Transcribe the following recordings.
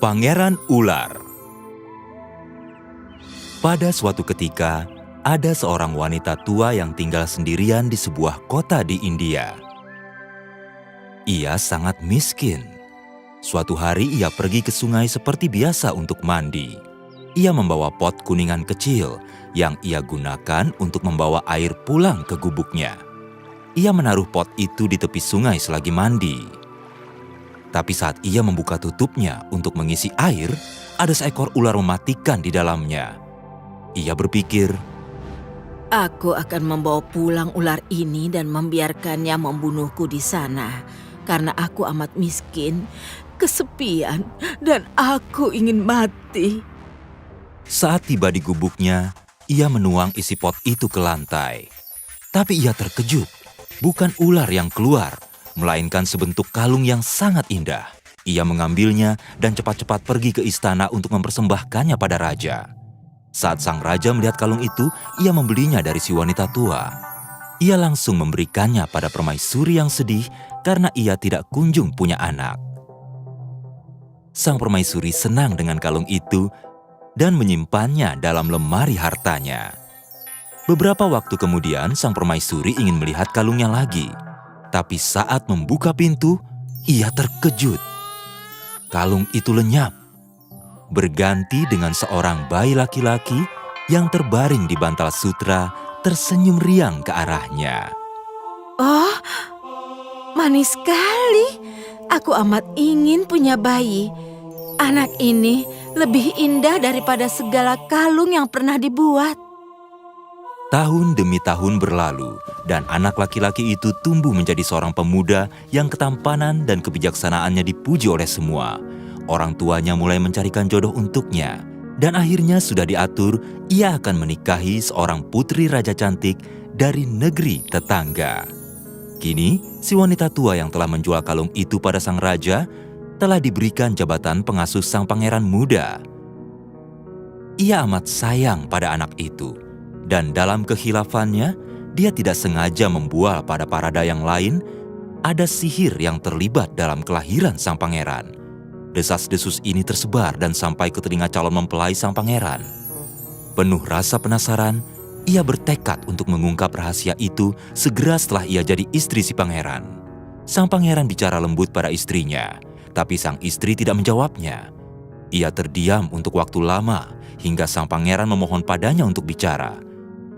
Pangeran Ular. Pada suatu ketika, ada seorang wanita tua yang tinggal sendirian di sebuah kota di India. Ia sangat miskin. Suatu hari ia pergi ke sungai seperti biasa untuk mandi. Ia membawa pot kuningan kecil yang ia gunakan untuk membawa air pulang ke gubuknya. Ia menaruh pot itu di tepi sungai selagi mandi. Tapi saat ia membuka tutupnya untuk mengisi air, ada seekor ular mematikan di dalamnya. Ia berpikir, Aku akan membawa pulang ular ini dan membiarkannya membunuhku di sana. Karena aku amat miskin, kesepian, dan aku ingin mati. saat tiba di gubuknya, ia menuang isi pot itu ke lantai. Tapi ia terkejut, bukan ular yang keluar, melainkan sebentuk kalung yang sangat indah. Ia mengambilnya dan cepat-cepat pergi ke istana untuk mempersembahkannya pada raja. Saat sang raja melihat kalung itu, ia membelinya dari si wanita tua. Ia langsung memberikannya pada permaisuri yang sedih karena ia tidak kunjung punya anak. Sang permaisuri senang dengan kalung itu dan menyimpannya dalam lemari hartanya. Beberapa waktu kemudian, sang permaisuri ingin melihat kalungnya lagi. Tapi saat membuka pintu, ia terkejut. Kalung itu lenyap, berganti dengan seorang bayi laki-laki yang terbaring di bantal sutra, tersenyum riang ke arahnya. Oh, manis sekali. Aku amat ingin punya bayi. Anak ini lebih indah daripada segala kalung yang pernah dibuat. Tahun demi tahun berlalu, dan anak laki-laki itu tumbuh menjadi seorang pemuda yang ketampanan dan kebijaksanaannya dipuji oleh semua. Orang tuanya mulai mencarikan jodoh untuknya, dan akhirnya sudah diatur ia akan menikahi seorang putri raja cantik dari negeri tetangga. Kini, si wanita tua yang telah menjual kalung itu pada sang raja telah diberikan jabatan pengasuh sang pangeran muda. Ia amat sayang pada anak itu. Dan dalam kehilafannya, dia tidak sengaja membual pada para dayang lain ada sihir yang terlibat dalam kelahiran sang pangeran. Desas-desus ini tersebar dan sampai ke telinga calon mempelai sang pangeran. Penuh rasa penasaran, ia bertekad untuk mengungkap rahasia itu segera setelah ia jadi istri si pangeran. Sang pangeran bicara lembut pada istrinya, tapi sang istri tidak menjawabnya. Ia terdiam untuk waktu lama hingga sang pangeran memohon padanya untuk bicara.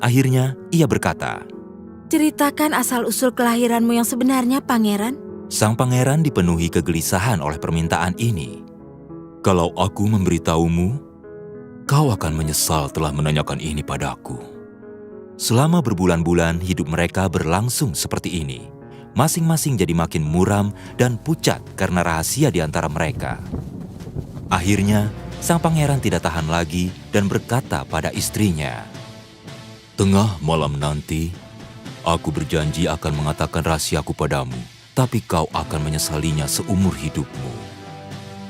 Akhirnya, ia berkata, Ceritakan asal-usul kelahiranmu yang sebenarnya, pangeran. Sang pangeran dipenuhi kegelisahan oleh permintaan ini. Kalau aku memberitahumu, kau akan menyesal telah menanyakan ini padaku. Selama berbulan-bulan hidup mereka berlangsung seperti ini. Masing-masing jadi makin muram dan pucat karena rahasia di antara mereka. Akhirnya, sang pangeran tidak tahan lagi dan berkata pada istrinya, Tengah malam nanti, aku berjanji akan mengatakan rahasiaku padamu, tapi kau akan menyesalinya seumur hidupmu.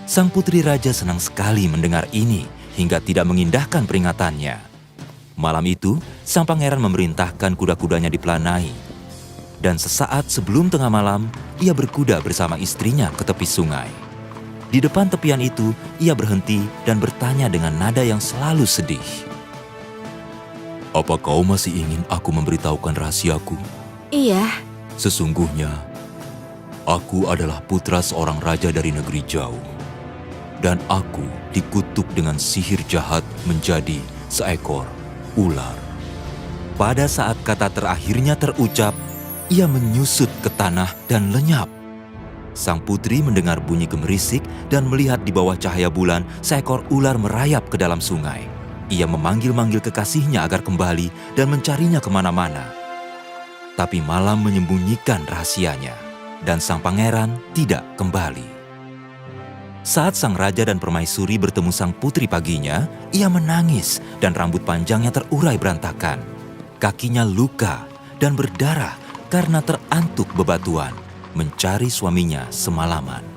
Sang putri raja senang sekali mendengar ini hingga tidak mengindahkan peringatannya. Malam itu, sang pangeran memerintahkan kuda-kudanya dipelanai. Dan sesaat sebelum tengah malam, ia berkuda bersama istrinya ke tepi sungai. Di depan tepian itu, ia berhenti dan bertanya dengan nada yang selalu sedih. Apa kau masih ingin aku memberitahukan rahasiaku? Iya. Sesungguhnya, aku adalah putra seorang raja dari negeri jauh. Dan aku dikutuk dengan sihir jahat menjadi seekor ular. Pada saat kata terakhirnya terucap, ia menyusut ke tanah dan lenyap. Sang putri mendengar bunyi gemerisik dan melihat di bawah cahaya bulan seekor ular merayap ke dalam sungai. Ia memanggil-manggil kekasihnya agar kembali dan mencarinya kemana-mana. Tapi malam menyembunyikan rahasianya, dan sang pangeran tidak kembali. Saat sang raja dan permaisuri bertemu sang putri paginya, ia menangis dan rambut panjangnya terurai berantakan. Kakinya luka dan berdarah karena terantuk bebatuan mencari suaminya semalaman.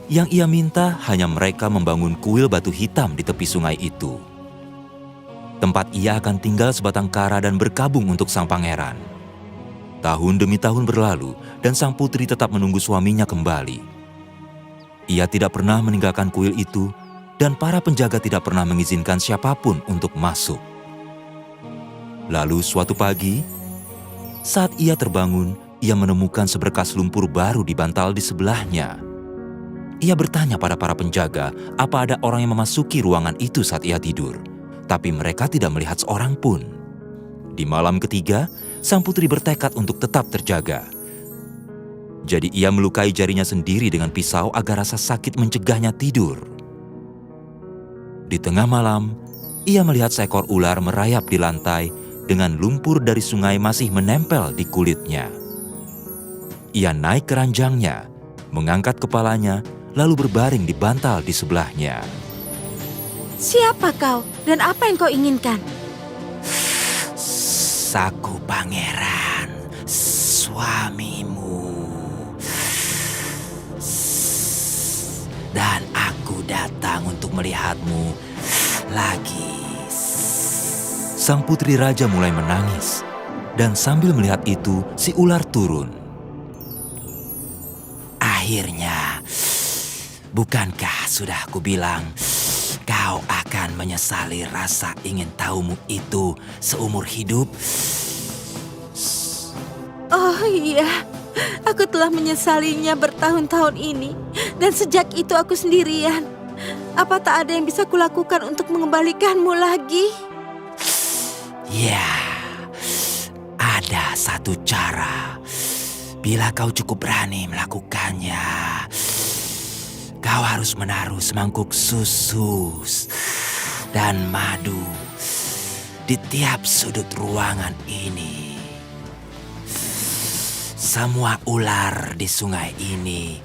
Yang ia minta hanya mereka membangun kuil batu hitam di tepi sungai itu. Tempat ia akan tinggal sebatang kara dan berkabung untuk sang pangeran. Tahun demi tahun berlalu dan sang putri tetap menunggu suaminya kembali. Ia tidak pernah meninggalkan kuil itu, dan para penjaga tidak pernah mengizinkan siapapun untuk masuk. Lalu suatu pagi, saat ia terbangun, ia menemukan seberkas lumpur baru di bantal di sebelahnya. Ia bertanya pada para penjaga apa ada orang yang memasuki ruangan itu saat ia tidur, tapi mereka tidak melihat seorang pun. Di malam ketiga, sang putri bertekad untuk tetap terjaga. Jadi ia melukai jarinya sendiri dengan pisau agar rasa sakit mencegahnya tidur. Di tengah malam, ia melihat seekor ular merayap di lantai dengan lumpur dari sungai masih menempel di kulitnya. Ia naik ke ranjangnya, mengangkat kepalanya, lalu berbaring di bantal di sebelahnya. Siapa kau dan apa yang kau inginkan? Aku pangeran, suamimu. Dan aku datang untuk melihatmu lagi. Sang putri raja mulai menangis, dan sambil melihat itu, si ular turun. Akhirnya, bukankah sudah kubilang, kau akan menyesali rasa ingin tahumu itu seumur hidup? Oh iya, aku telah menyesalinya bertahun-tahun ini. Dan sejak itu aku sendirian. Apa tak ada yang bisa kulakukan untuk mengembalikanmu lagi? Ya, ada satu cara. Bila kau cukup berani melakukannya, kau harus menaruh semangkuk susu dan madu di tiap sudut ruangan ini. Semua ular di sungai ini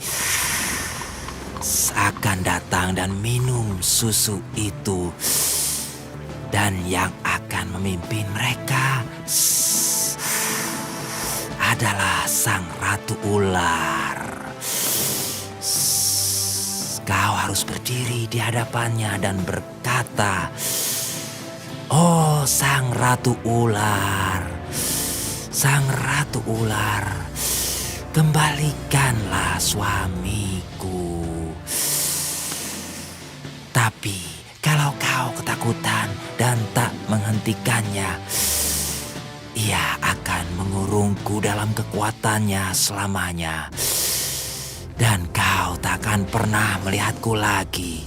akan datang dan minum susu itu. Dan yang akan memimpin mereka adalah sang ratu ular. Kau harus berdiri di hadapannya dan berkata, "Oh, sang ratu ular, sang ratu ular, kembalikanlah suamiku." Tapi kalau kau ketakutan dan tak menghentikannya, ia akan mengurungku dalam kekuatannya selamanya. Dan kau tak akan pernah melihatku lagi.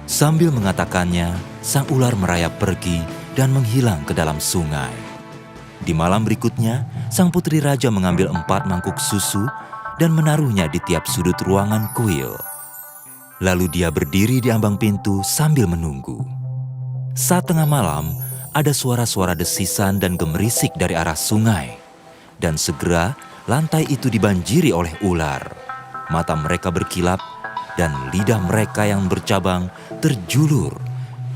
Sambil mengatakannya, sang ular merayap pergi dan menghilang ke dalam sungai. Di malam berikutnya, sang putri raja mengambil 4 mangkuk susu dan menaruhnya di tiap sudut ruangan kuil. Lalu dia berdiri di ambang pintu sambil menunggu. Saat tengah malam, ada suara-suara desisan dan gemerisik dari arah sungai. Dan segera, lantai itu dibanjiri oleh ular. Mata mereka berkilap dan lidah mereka yang bercabang terjulur.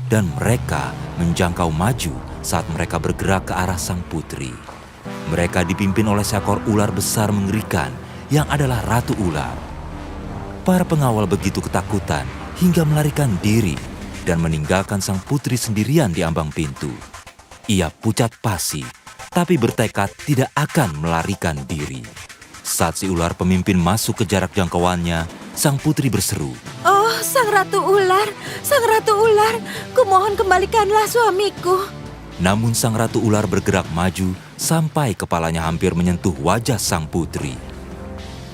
Dan mereka menjangkau maju saat mereka bergerak ke arah sang putri. Mereka dipimpin oleh seekor ular besar mengerikan yang adalah ratu ular. Para pengawal begitu ketakutan hingga melarikan diri dan meninggalkan sang putri sendirian di ambang pintu. Ia pucat pasi, tapi bertekad tidak akan melarikan diri. Saat si ular pemimpin masuk ke jarak jangkauannya, sang putri berseru, Oh, sang ratu ular, kumohon kembalikanlah suamiku. Namun sang ratu ular bergerak maju sampai kepalanya hampir menyentuh wajah sang putri.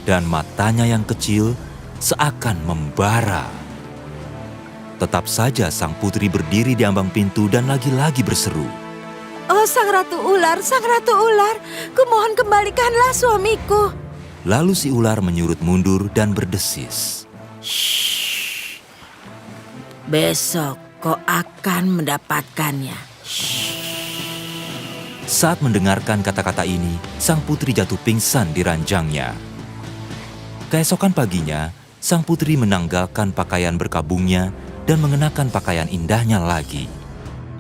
Dan matanya yang kecil seakan membara. Tetap saja sang putri berdiri di ambang pintu dan lagi-lagi berseru, Oh, sang ratu ular, kumohon kembalikanlah suamiku. Lalu si ular menyurut mundur dan berdesis, Shh. Besok kau akan mendapatkannya. Saat mendengarkan kata-kata ini, sang putri jatuh pingsan di ranjangnya. Keesokan paginya, sang putri menanggalkan pakaian berkabungnya dan mengenakan pakaian indahnya lagi.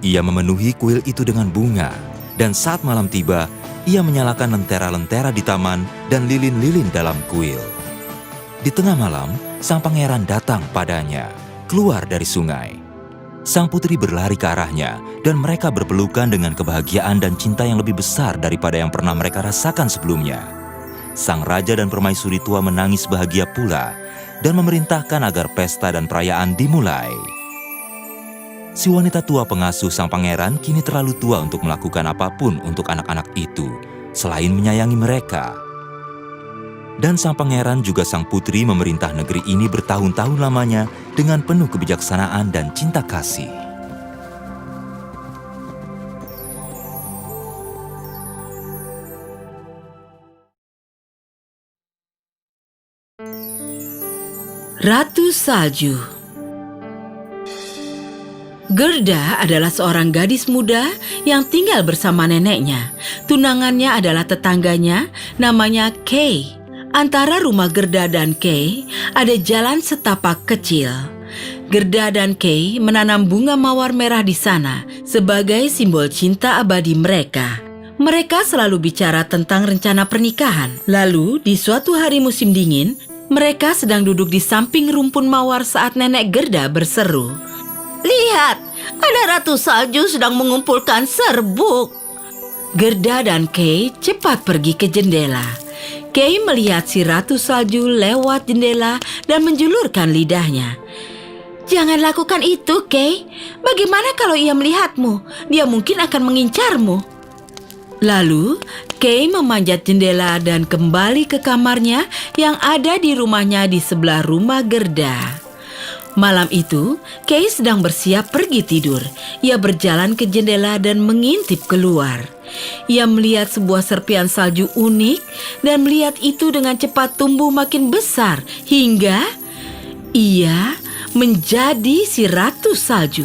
Ia memenuhi kuil itu dengan bunga, dan saat malam tiba, ia menyalakan lentera-lentera di taman dan lilin-lilin dalam kuil. Di tengah malam, sang pangeran datang padanya, keluar dari sungai. Sang putri berlari ke arahnya, dan mereka berpelukan dengan kebahagiaan dan cinta yang lebih besar daripada yang pernah mereka rasakan sebelumnya. sang raja dan permaisuri tua menangis bahagia pula dan memerintahkan agar pesta dan perayaan dimulai. Si wanita tua pengasuh sang pangeran kini terlalu tua untuk melakukan apapun untuk anak-anak itu, selain menyayangi mereka. Dan sang pangeran juga sang putri memerintah negeri ini bertahun-tahun lamanya dengan penuh kebijaksanaan dan cinta kasih. Ratu Salju. Gerda adalah seorang gadis muda yang tinggal bersama neneknya. Tunangannya adalah tetangganya, namanya Kay. Antara rumah Gerda dan Kay ada jalan setapak kecil. Gerda dan Kay menanam bunga mawar merah di sana sebagai simbol cinta abadi mereka. Mereka selalu bicara tentang rencana pernikahan. Lalu, di suatu hari musim dingin, mereka sedang duduk di samping rumpun mawar saat nenek Gerda berseru, "Lihat, ada Ratu Salju sedang mengumpulkan serbuk." Gerda dan Kay cepat pergi ke jendela. Kay melihat si Ratu Salju lewat jendela dan menjulurkan lidahnya. "Jangan lakukan itu, Kay. Bagaimana kalau ia melihatmu? Dia mungkin akan mengincarmu." Lalu, Kay memanjat jendela dan kembali ke kamarnya yang ada di rumahnya di sebelah rumah Gerda. Malam itu, Kay sedang bersiap pergi tidur. Ia berjalan ke jendela dan mengintip keluar. Ia melihat sebuah serpian salju unik dan melihat itu dengan cepat tumbuh makin besar hingga ia menjadi si Ratu Salju.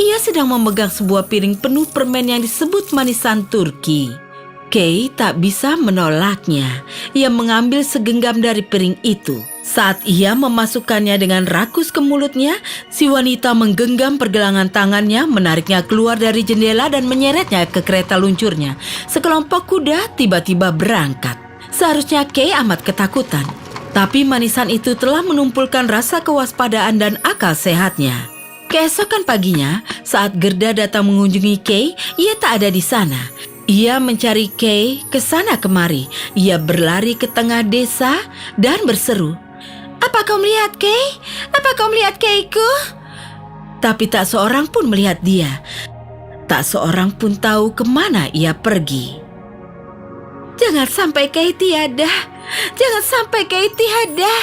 Ia sedang memegang sebuah piring penuh permen yang disebut manisan Turki. Kay tak bisa menolaknya. Ia mengambil segenggam dari piring itu. Saat ia memasukkannya dengan rakus ke mulutnya, si wanita menggenggam pergelangan tangannya, menariknya keluar dari jendela dan menyeretnya ke kereta luncurnya. Sekelompok kuda tiba-tiba berangkat. Seharusnya Kay amat ketakutan. Tapi manisan itu telah menumpulkan rasa kewaspadaan dan akal sehatnya. Keesokan paginya, saat Gerda datang mengunjungi Kay, ia tak ada di sana. Ia mencari Kay ke sana kemari. Ia berlari ke tengah desa dan berseru, "Apa kau melihat Kay? Apa kau melihat Kayku?" Tapi tak seorang pun melihat dia. Tak seorang pun tahu kemana ia pergi. "Jangan sampai Kay tiada. Jangan sampai Kay tiada."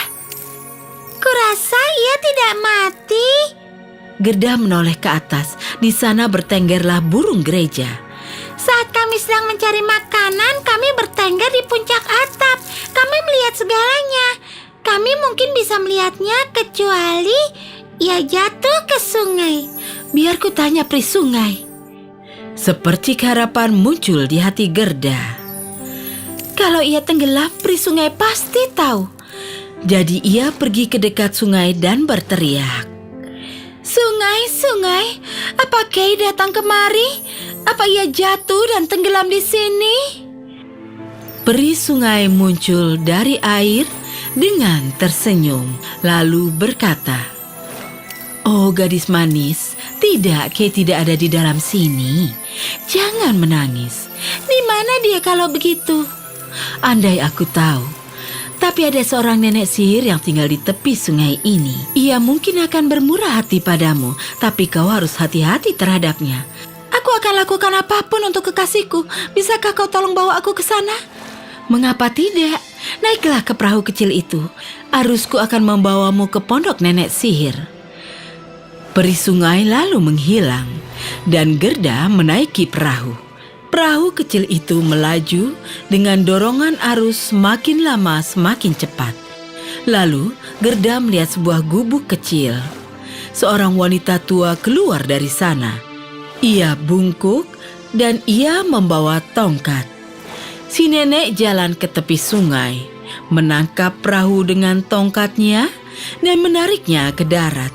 "Kurasa ia tidak mati." Gerda menoleh ke atas. Di sana bertenggerlah burung gereja. "Saat kami sedang mencari makanan, kami bertengger di puncak atap. Kami melihat segalanya. Kami mungkin bisa melihatnya kecuali ia jatuh ke sungai." "Biar ku tanya pri sungai." Seperti harapan muncul di hati Gerda. Kalau ia tenggelam, pri sungai pasti tahu. Jadi ia pergi ke dekat sungai dan berteriak, "Sungai, sungai, apa Kay datang kemari? Apa ia jatuh dan tenggelam di sini?" Peri sungai muncul dari air dengan tersenyum, lalu berkata, "Oh gadis manis, tidak, Kay tidak ada di dalam sini. Jangan menangis. Di mana dia kalau begitu? Andai aku tahu. Tapi ada seorang nenek sihir yang tinggal di tepi sungai ini. Ia mungkin akan bermurah hati padamu, tapi kau harus hati-hati terhadapnya. Aku akan lakukan apapun untuk kekasihku. Bisakah kau tolong bawa aku ke sana?" "Mengapa tidak? Naiklah ke perahu kecil itu. Arusku akan membawamu ke pondok nenek sihir." Peri sungai lalu menghilang, dan Gerda menaiki perahu. Perahu kecil itu melaju dengan dorongan arus semakin lama semakin cepat. Lalu Gerda melihat sebuah gubuk kecil. Seorang wanita tua keluar dari sana. Ia bungkuk dan ia membawa tongkat. Si nenek jalan ke tepi sungai, menangkap perahu dengan tongkatnya dan menariknya ke darat.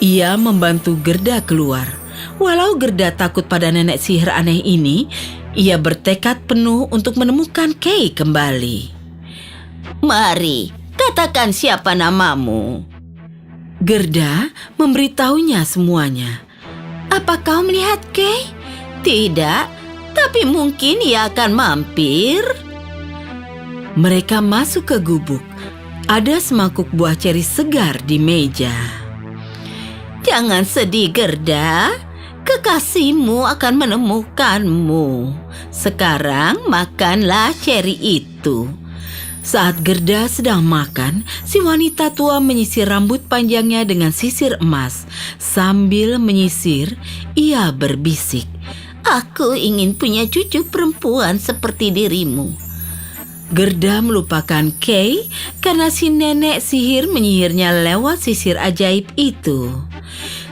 Ia membantu Gerda keluar. Walau Gerda takut pada nenek sihir aneh ini, ia bertekad penuh untuk menemukan Kay kembali. "Mari, katakan siapa namamu." Gerda memberitahunya semuanya. "Apa kau melihat Kay?" "Tidak, tapi mungkin ia akan mampir." Mereka masuk ke gubuk. Ada semangkuk buah ceri segar di meja. Jangan sedih, Gerda. Kekasihmu akan menemukanmu. Sekarang makanlah ceri itu. Saat Gerda sedang makan, si wanita tua menyisir rambut panjangnya dengan sisir emas. Sambil menyisir, ia berbisik, "Aku ingin punya cucu perempuan seperti dirimu." Gerda melupakan Kay karena si nenek sihir menyihirnya lewat sisir ajaib itu.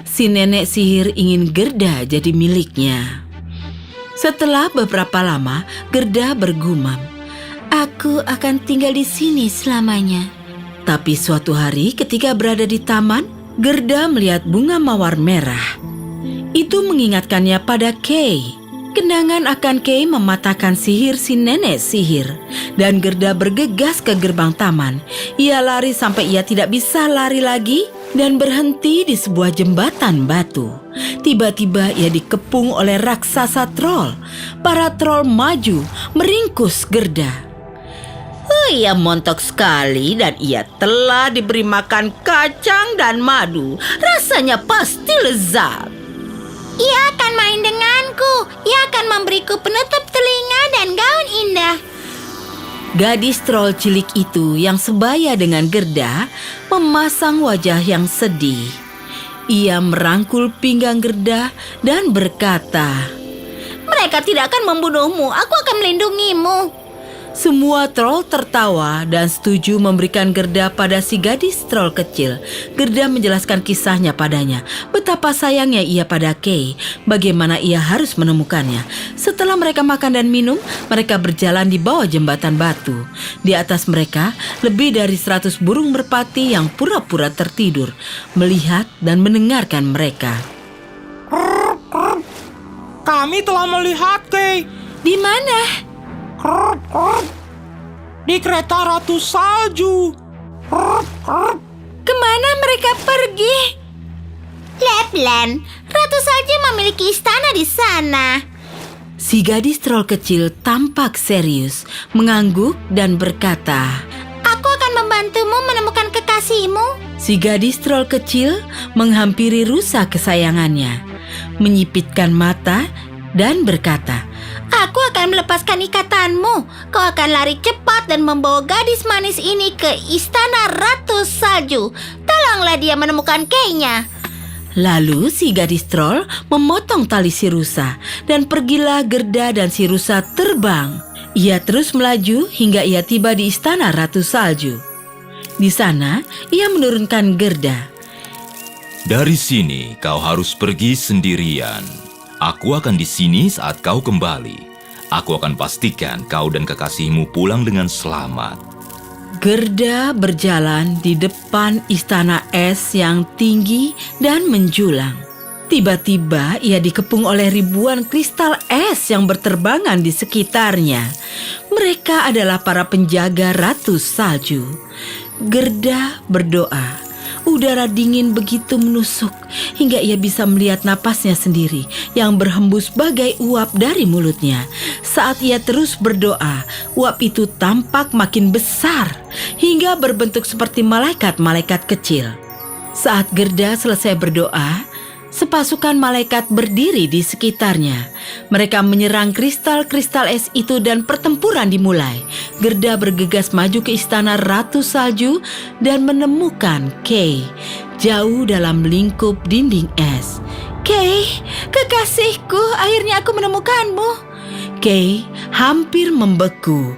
Si nenek sihir ingin Gerda jadi miliknya. Setelah beberapa lama, Gerda bergumam, "Aku akan tinggal di sini selamanya." Tapi suatu hari ketika berada di taman, Gerda melihat bunga mawar merah. Itu mengingatkannya pada Kay. Kenangan akan Kay mematahkan sihir si nenek sihir. Dan Gerda bergegas ke gerbang taman. Ia lari sampai ia tidak bisa lari lagi dan berhenti di sebuah jembatan batu. Tiba-tiba ia dikepung oleh raksasa troll. Para troll maju meringkus Gerda. Ia montok sekali dan ia telah diberi makan kacang dan madu. Rasanya pasti lezat. Ia akan main denganku. Ia akan memberiku penutup telinga dan gaun indah. Gadis troll cilik itu yang sebaya dengan Gerda memasang wajah yang sedih. Ia merangkul pinggang Gerda dan berkata, "Mereka tidak akan membunuhmu. Aku akan melindungimu." Semua troll tertawa dan setuju memberikan Gerda pada si gadis troll kecil. Gerda menjelaskan kisahnya padanya, betapa sayangnya ia pada Kay, bagaimana ia harus menemukannya. Setelah mereka makan dan minum, mereka berjalan di bawah jembatan batu. Di atas mereka, lebih dari 100 burung merpati yang pura-pura tertidur, melihat dan mendengarkan mereka. Kami telah melihat Kay. Di mana? Di kereta Ratu Salju. Kemana mereka pergi? Lapland, Ratu Salju memiliki istana di sana. Si gadis troll kecil tampak serius, mengangguk dan berkata, "Aku akan membantumu menemukan kekasihmu." Si gadis troll kecil menghampiri rusa kesayangannya, menyipitkan mata dan berkata, "Aku akan melepaskan ikatanmu. Kau akan lari cepat dan membawa gadis manis ini ke istana Ratu Salju. Tolonglah dia menemukan Kay-nya." Lalu si gadis troll memotong tali si rusa dan pergilah Gerda dan si rusa terbang. Ia terus melaju hingga ia tiba di istana Ratu Salju. Di sana ia menurunkan Gerda. Dari sini kau harus pergi sendirian. Aku akan di sini saat kau kembali. Aku akan pastikan kau dan kekasihmu pulang dengan selamat. Gerda berjalan di depan istana es yang tinggi dan menjulang. Tiba-tiba ia dikepung oleh ribuan kristal es yang berterbangan di sekitarnya. Mereka adalah para penjaga Ratu Salju. Gerda berdoa. Udara dingin begitu menusuk hingga ia bisa melihat napasnya sendiri yang berhembus bagai uap dari mulutnya. Saat ia terus berdoa, uap itu tampak makin besar hingga berbentuk seperti malaikat-malaikat kecil. Saat Gerda selesai berdoa, sepasukan malaikat berdiri di sekitarnya. Mereka menyerang kristal-kristal es itu dan pertempuran dimulai. Gerda bergegas maju ke istana Ratu Salju dan menemukan Kay jauh dalam lingkup dinding es. "Kay, kekasihku, akhirnya aku menemukanmu." Kay hampir membeku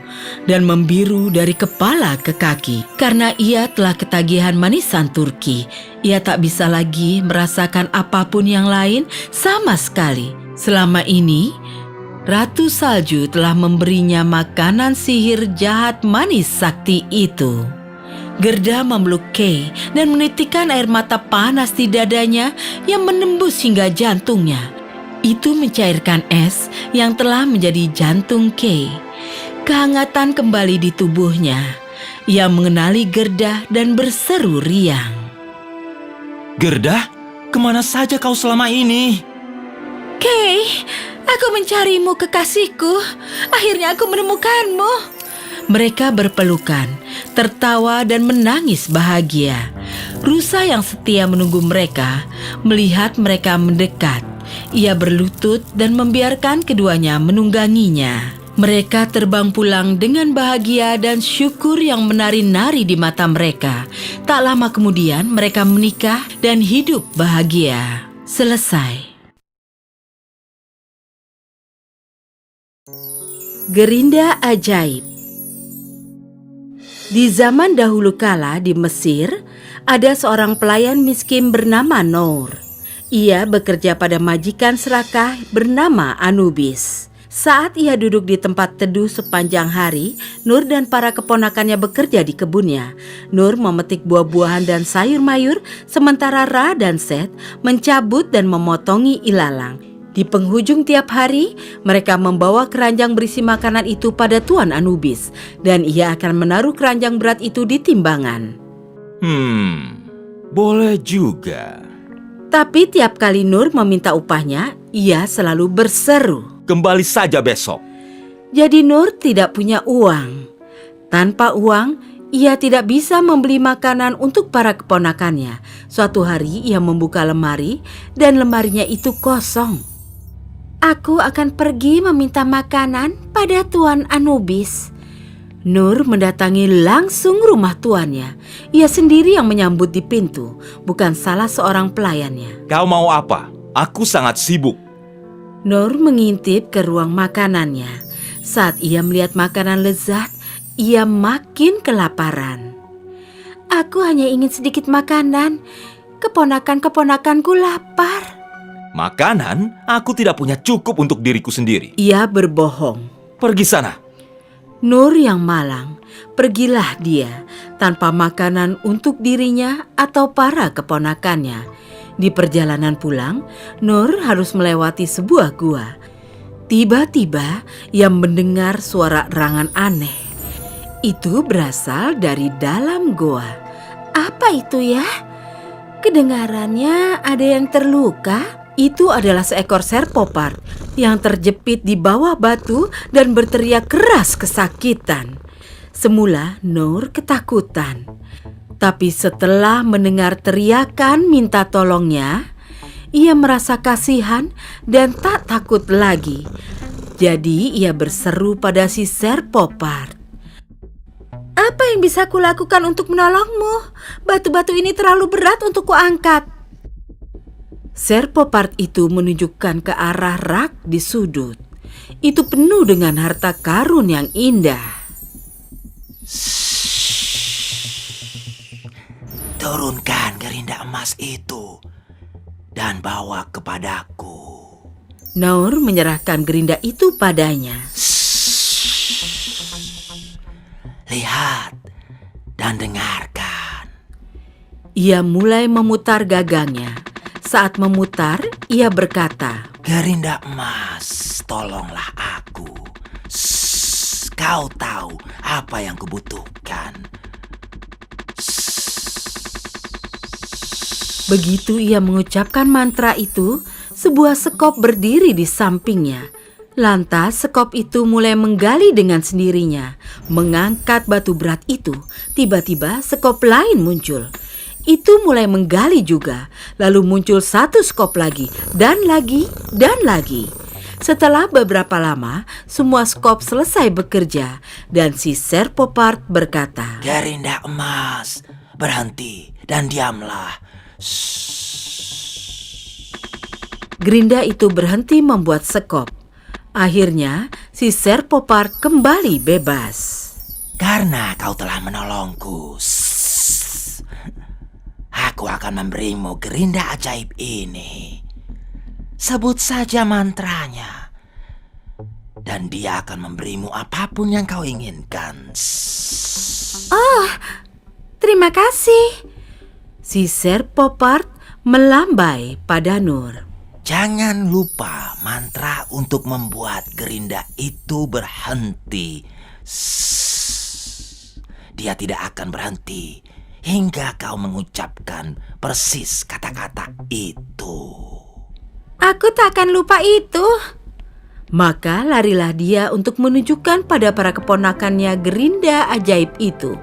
dan membiru dari kepala ke kaki karena ia telah ketagihan manisan Turki. Ia tak bisa lagi merasakan apapun yang lain sama sekali. Selama ini, Ratu Salju telah memberinya makanan sihir jahat manis sakti itu. Gerda memeluk Kay dan menitikkan air mata panas di dadanya yang menembus hingga jantungnya. Itu mencairkan es yang telah menjadi jantung Kay. Kehangatan kembali di tubuhnya. Ia mengenali Gerda dan berseru riang. Gerda, kemana saja kau selama ini? Kay, aku mencarimu kekasihku. Akhirnya aku menemukanmu. Mereka berpelukan, tertawa dan menangis bahagia. Rusa yang setia menunggu mereka, melihat mereka mendekat. Ia berlutut dan membiarkan keduanya menungganginya. Mereka terbang pulang dengan bahagia dan syukur yang menari-nari di mata mereka. Tak lama kemudian mereka menikah dan hidup bahagia. Selesai. Gerinda Ajaib. Di zaman dahulu kala di Mesir, ada seorang pelayan miskin bernama Noor. Ia bekerja pada majikan serakah bernama Anubis. Saat ia duduk di tempat teduh sepanjang hari, Nur dan para keponakannya bekerja di kebunnya. Nur memetik buah-buahan dan sayur mayur, sementara Ra dan Set mencabut dan memotongi ilalang. Di penghujung tiap hari, mereka membawa keranjang berisi makanan itu pada Tuan Anubis, dan ia akan menaruh keranjang berat itu di timbangan. Boleh juga. Tapi tiap kali Nur meminta upahnya, ia selalu berseru, Kembali saja besok. jadi Nur tidak punya uang. Tanpa uang, ia tidak bisa membeli makanan untuk para keponakannya. Suatu hari ia membuka lemari dan lemarinya itu kosong. Aku akan pergi meminta makanan pada Tuan Anubis. Nur mendatangi langsung rumah tuannya. Ia sendiri yang menyambut di pintu, bukan salah seorang pelayannya. Kau mau apa? Aku sangat sibuk. Nur mengintip ke ruang makanannya. Saat ia melihat makanan lezat, ia makin kelaparan. Aku hanya ingin sedikit makanan. Keponakan-keponakanku lapar. Makanan? Aku tidak punya cukup untuk diriku sendiri. Ia berbohong. Pergi sana. Nur yang malang, pergilah dia tanpa makanan untuk dirinya atau para keponakannya. Di perjalanan pulang, Nur harus melewati sebuah gua. Tiba-tiba ia mendengar suara erangan aneh. Itu berasal dari dalam gua. Apa itu ya? Kedengarannya ada yang terluka. Itu adalah seekor serpopard yang terjepit di bawah batu dan berteriak keras kesakitan. Semula Nur ketakutan. Tapi setelah mendengar teriakan minta tolongnya, ia merasa kasihan dan tak takut lagi. Jadi ia berseru pada si serpopard. Apa yang bisa kulakukan untuk menolongmu? Batu-batu ini terlalu berat untuk kuangkat. Serpopard itu menunjukkan ke arah rak di sudut. Itu penuh dengan harta karun yang indah. Turunkan gerinda emas itu dan bawa kepadaku. Noor menyerahkan gerinda itu padanya. Lihat dan dengarkan. Ia mulai memutar gagangnya. Saat memutar, ia berkata, Gerinda emas, tolonglah aku. Kau tahu apa yang kubutuhkan. Begitu ia mengucapkan mantra itu, sebuah sekop berdiri di sampingnya. Lantas sekop itu mulai menggali dengan sendirinya. Mengangkat batu berat itu, tiba-tiba sekop lain muncul. Itu mulai menggali juga, lalu muncul satu sekop lagi, dan lagi, dan lagi. Setelah beberapa lama, semua sekop selesai bekerja, dan si serpopard berkata, Gerinda emas, berhenti dan diamlah. Gerinda itu berhenti membuat sekop. Akhirnya, si serpopard kembali bebas. Karena kau telah menolongku, aku akan memberimu gerinda ajaib ini. Sebut saja mantranya, dan dia akan memberimu apapun yang kau inginkan. Oh, terima kasih. Si serpopard melambai pada Nur. Jangan lupa mantra untuk membuat gerinda itu berhenti. Dia tidak akan berhenti hingga kau mengucapkan persis kata-kata itu. Aku tak akan lupa itu. Maka larilah dia untuk menunjukkan pada para keponakannya gerinda ajaib itu.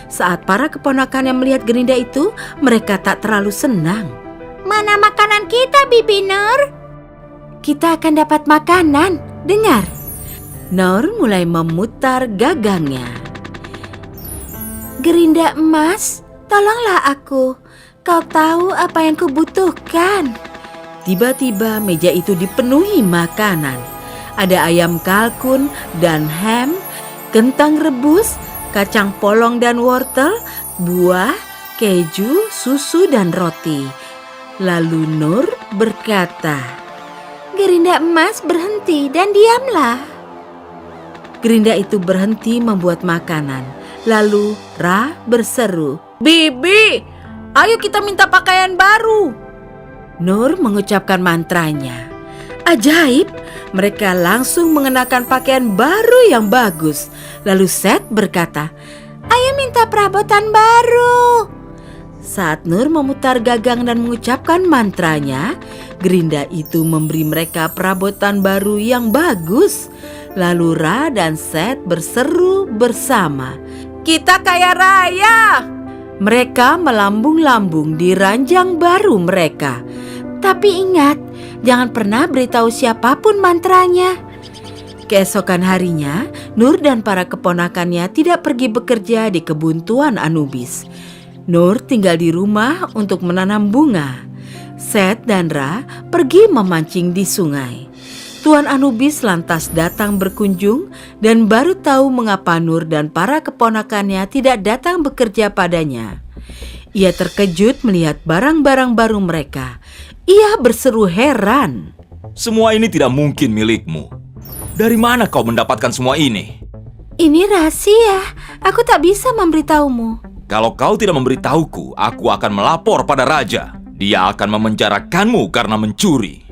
Saat para keponakannya melihat gerinda itu, mereka tak terlalu senang. Mana makanan kita, Bibi Nur? Kita akan dapat makanan, dengar. Nur mulai memutar gagangnya. Gerinda emas, tolonglah aku. Kau tahu apa yang kubutuhkan. Tiba-tiba meja itu dipenuhi makanan. Ada ayam kalkun dan ham, kentang rebus, kacang polong dan wortel, buah, keju, susu dan roti. Lalu Nur berkata, Gerinda emas, berhenti dan diamlah. Gerinda itu berhenti membuat makanan. Lalu Ra berseru, Bibi, ayo kita minta pakaian baru. Nur mengucapkan mantranya. Ajaib, mereka langsung mengenakan pakaian baru yang bagus. Lalu Seth berkata, Ayo minta perabotan baru. saat Nur memutar gagang dan mengucapkan mantranya, gerinda itu memberi mereka perabotan baru yang bagus. Lalu Ra dan Seth berseru bersama, Kita kaya raya! Mereka melambung-lambung di ranjang baru mereka. Tapi ingat, jangan pernah beritahu siapapun mantranya. Keesokan harinya, Nur dan para keponakannya tidak pergi bekerja di kebun Tuan Anubis. Nur tinggal di rumah untuk menanam bunga. Seth dan Ra pergi memancing di sungai. Tuan Anubis lantas datang berkunjung dan baru tahu mengapa Nur dan para keponakannya tidak datang bekerja padanya. Ia terkejut melihat barang-barang baru mereka. Ia berseru heran. Semua ini tidak mungkin milikmu. Dari mana kau mendapatkan semua ini? Ini rahasia, aku tak bisa memberitahumu. Kalau kau tidak memberitahuku, aku akan melapor pada raja. Dia akan memenjarakanmu karena mencuri.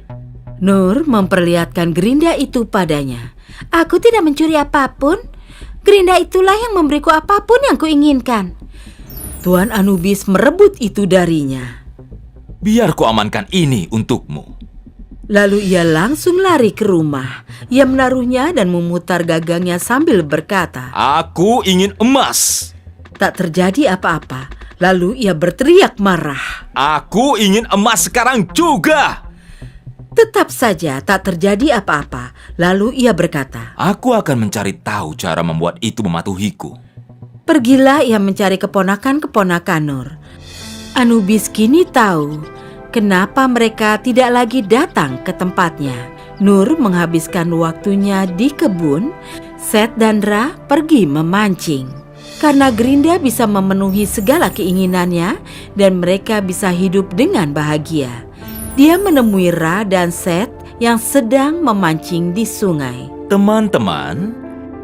Nur memperlihatkan gerinda itu padanya. Aku tidak mencuri apapun. Gerinda itulah yang memberiku apapun yang kuinginkan. Tuan Anubis merebut itu darinya. Biar ku amankan ini untukmu. Lalu ia langsung lari ke rumah. Ia menaruhnya dan memutar gagangnya sambil berkata, Aku ingin emas. Tak terjadi apa-apa. Lalu ia berteriak marah. Aku ingin emas sekarang juga. Tetap saja tak terjadi apa-apa. Lalu ia berkata, Aku akan mencari tahu cara membuat itu mematuhiku. Pergilah ia mencari keponakan-keponakan Nur. Anubis kini tahu kenapa mereka tidak lagi datang ke tempatnya. Nur menghabiskan waktunya di kebun. Seth dan Ra pergi memancing. Karena gerinda bisa memenuhi segala keinginannya dan mereka bisa hidup dengan bahagia. Dia menemui Ra dan Seth yang sedang memancing di sungai. Teman-teman,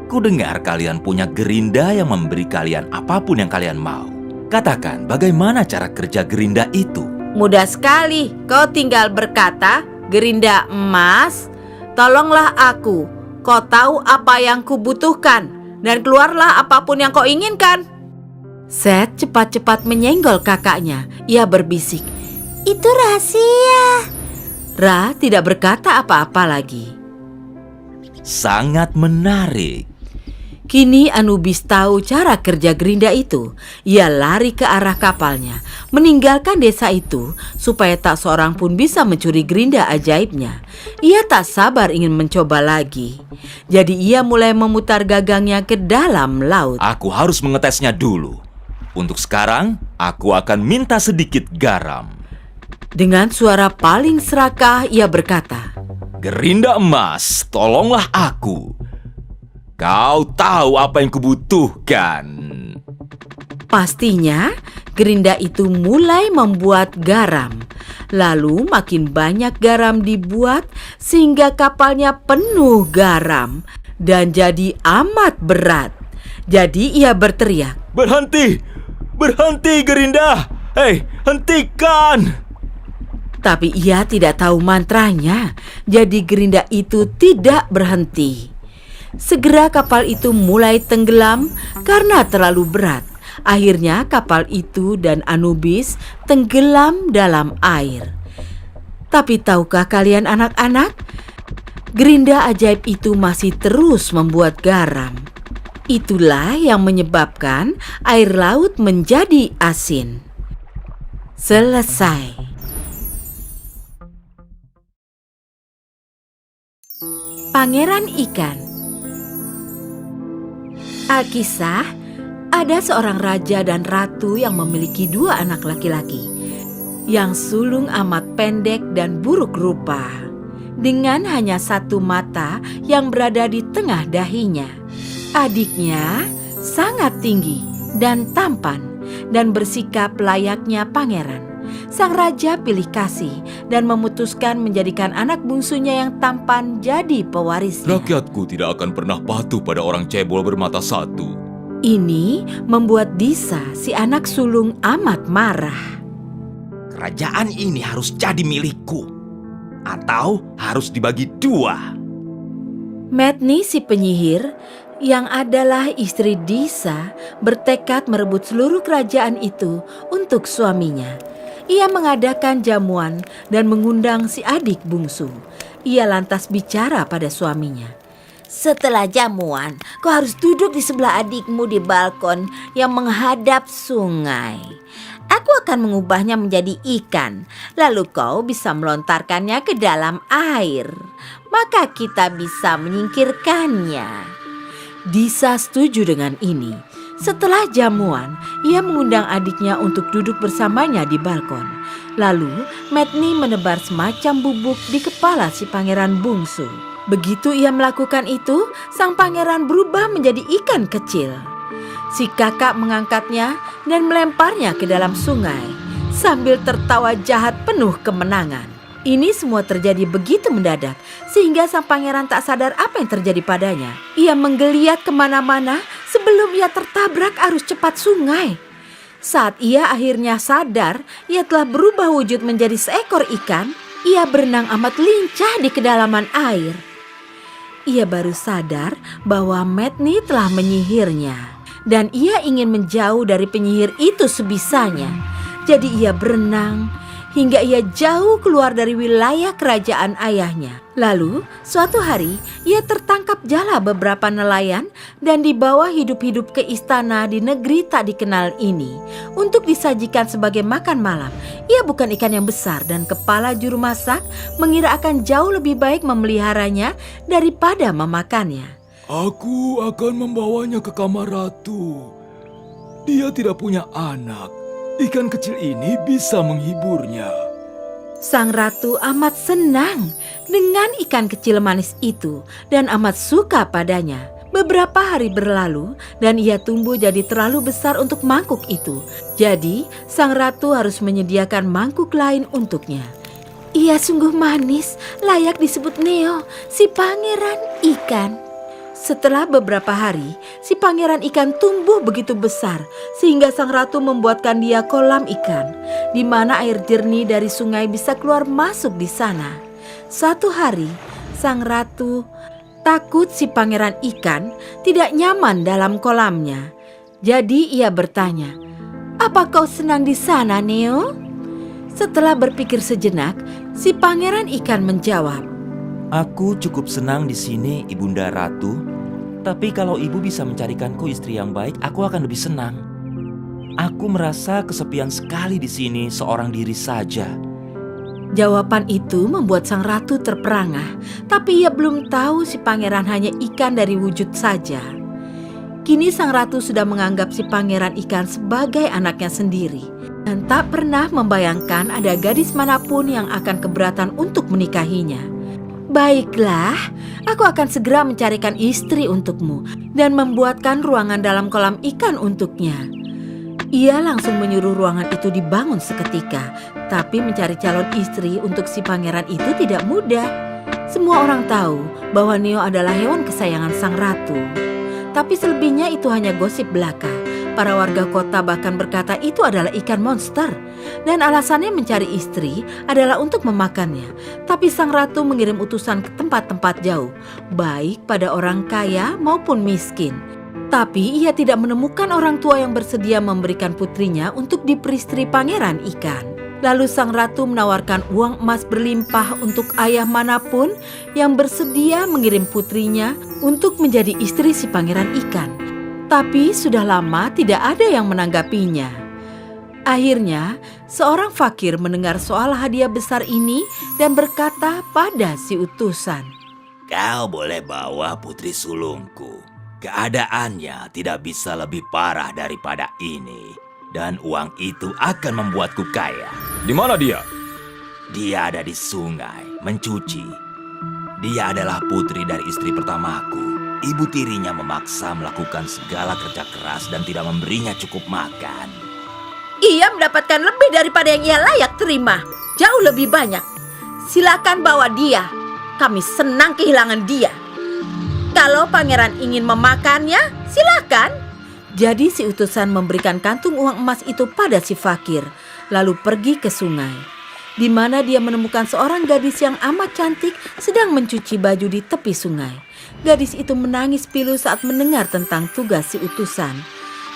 ku dengar kalian punya gerinda yang memberi kalian apapun yang kalian mau. Katakan bagaimana cara kerja gerinda itu? Mudah sekali, kau tinggal berkata, Gerinda emas, tolonglah aku. Kau tahu apa yang kubutuhkan, dan keluarlah apapun yang kau inginkan. Seth cepat-cepat menyenggol kakaknya. Ia berbisik, Itu rahasia. Ra tidak berkata apa-apa lagi. Sangat menarik. Kini Anubis tahu cara kerja gerinda itu. Ia lari ke arah kapalnya, meninggalkan desa itu supaya tak seorang pun bisa mencuri gerinda ajaibnya. Ia tak sabar ingin mencoba lagi. Jadi ia mulai memutar gagangnya ke dalam laut. Aku harus mengetesnya dulu. Untuk sekarang, aku akan minta sedikit garam. Dengan suara paling serakah ia berkata, Gerinda emas, tolonglah aku. Kau tahu apa yang kubutuhkan. Pastinya gerinda itu mulai membuat garam. Lalu makin banyak garam dibuat sehingga kapalnya penuh garam dan jadi amat berat. Jadi ia berteriak, Berhenti! Berhenti, Gerinda! Hei, hentikan! Tapi ia tidak tahu mantranya. Jadi gerinda itu tidak berhenti. Segera kapal itu mulai tenggelam karena terlalu berat. Akhirnya kapal itu dan Anubis tenggelam dalam air. Tapi tahukah kalian anak-anak? Gerinda ajaib itu masih terus membuat garam. Itulah yang menyebabkan air laut menjadi asin. Selesai. Pangeran Ikan. Alkisah, ada seorang raja dan ratu yang memiliki 2 anak laki-laki yang sulung amat pendek dan buruk rupa, dengan hanya 1 mata yang berada di tengah dahinya. Adiknya sangat tinggi dan tampan dan bersikap layaknya pangeran. Sang raja pilih kasih dan memutuskan menjadikan anak bungsunya yang tampan jadi pewarisnya. Rakyatku tidak akan pernah patuh pada orang cebol bermata satu. Ini membuat Disa, si anak sulung, amat marah. Kerajaan ini harus jadi milikku, atau harus dibagi 2. Metni, si penyihir, yang adalah istri Disa, bertekad merebut seluruh kerajaan itu untuk suaminya. Ia mengadakan jamuan dan mengundang si adik bungsu. Ia lantas bicara pada suaminya. Setelah jamuan, kau harus duduk di sebelah adikmu di balkon yang menghadap sungai. Aku akan mengubahnya menjadi ikan, lalu kau bisa melontarkannya ke dalam air. Maka kita bisa menyingkirkannya. Disa setuju dengan ini. Setelah jamuan, ia mengundang adiknya untuk duduk bersamanya di balkon. Lalu, Metni menebar semacam bubuk di kepala si pangeran bungsu. Begitu ia melakukan itu, sang pangeran berubah menjadi ikan kecil. Si kakak mengangkatnya dan melemparnya ke dalam sungai sambil tertawa jahat penuh kemenangan. Ini semua terjadi begitu mendadak sehingga sang pangeran tak sadar apa yang terjadi padanya. Ia menggeliat kemana-mana sebelum ia tertabrak arus cepat sungai. Saat ia akhirnya sadar, ia telah berubah wujud menjadi seekor ikan. Ia berenang amat lincah di kedalaman air. Ia baru sadar bahwa Metni telah menyihirnya dan ia ingin menjauh dari penyihir itu sebisanya. Jadi ia berenang hingga ia jauh keluar dari wilayah kerajaan ayahnya. Lalu, suatu hari, ia tertangkap jala beberapa nelayan dan dibawa hidup-hidup ke istana di negeri tak dikenal ini untuk disajikan sebagai makan malam. Ia bukan ikan yang besar dan kepala juru masak mengira akan jauh lebih baik memeliharanya daripada memakannya. Aku akan membawanya ke kamar ratu. Dia tidak punya anak. Ikan kecil ini bisa menghiburnya. Sang ratu amat senang dengan ikan kecil manis itu dan amat suka padanya. Beberapa hari berlalu dan ia tumbuh jadi terlalu besar untuk mangkuk itu. Jadi, sang ratu harus menyediakan mangkuk lain untuknya. Ia sungguh manis, layak disebut Neo, si pangeran ikan. Setelah beberapa hari, si pangeran ikan tumbuh begitu besar sehingga sang ratu membuatkan dia kolam ikan, di mana air jernih dari sungai bisa keluar masuk di sana. Suatu hari, sang ratu takut si pangeran ikan tidak nyaman dalam kolamnya. Jadi ia bertanya, "Apa kau senang di sana, Neo?" Setelah berpikir sejenak, si pangeran ikan menjawab, Aku cukup senang di sini, Ibunda Ratu. Tapi kalau ibu bisa mencarikanku istri yang baik, aku akan lebih senang. Aku merasa kesepian sekali di sini seorang diri saja. Jawaban itu membuat sang ratu terperangah, tapi ia belum tahu si pangeran hanya ikan dari wujud saja. Kini sang ratu sudah menganggap si pangeran ikan sebagai anaknya sendiri dan tak pernah membayangkan ada gadis manapun yang akan keberatan untuk menikahinya. Baiklah, aku akan segera mencarikan istri untukmu dan membuatkan ruangan dalam kolam ikan untuknya. Ia langsung menyuruh ruangan itu dibangun seketika, tapi mencari calon istri untuk si pangeran itu tidak mudah. Semua orang tahu bahwa Neo adalah hewan kesayangan sang ratu. Tapi selebihnya itu hanya gosip belaka. Para warga kota bahkan berkata itu adalah ikan monster. Dan alasannya mencari istri adalah untuk memakannya. Tapi sang ratu mengirim utusan ke tempat-tempat jauh, baik pada orang kaya maupun miskin. Tapi ia tidak menemukan orang tua yang bersedia memberikan putrinya untuk diperistri pangeran ikan. Lalu sang ratu menawarkan uang emas berlimpah untuk ayah manapun yang bersedia mengirim putrinya untuk menjadi istri si pangeran ikan. Tapi sudah lama tidak ada yang menanggapinya. Akhirnya, seorang fakir mendengar soal hadiah besar ini dan berkata pada si utusan, Kau boleh bawa putri sulungku. Keadaannya tidak bisa lebih parah daripada ini. Dan uang itu akan membuatku kaya. Di mana dia? Dia ada di sungai, mencuci. Dia adalah putri dari istri pertamaku. Ibu tirinya memaksa melakukan segala kerja keras dan tidak memberinya cukup makan. Ia mendapatkan lebih daripada yang ia layak terima. Jauh lebih banyak. Silakan bawa dia. Kami senang kehilangan dia. Kalau pangeran ingin memakannya, silakan. Jadi si utusan memberikan kantung uang emas itu pada si fakir, lalu pergi ke sungai, di mana dia menemukan seorang gadis yang amat cantik sedang mencuci baju di tepi sungai. Gadis itu menangis pilu saat mendengar tentang tugas si utusan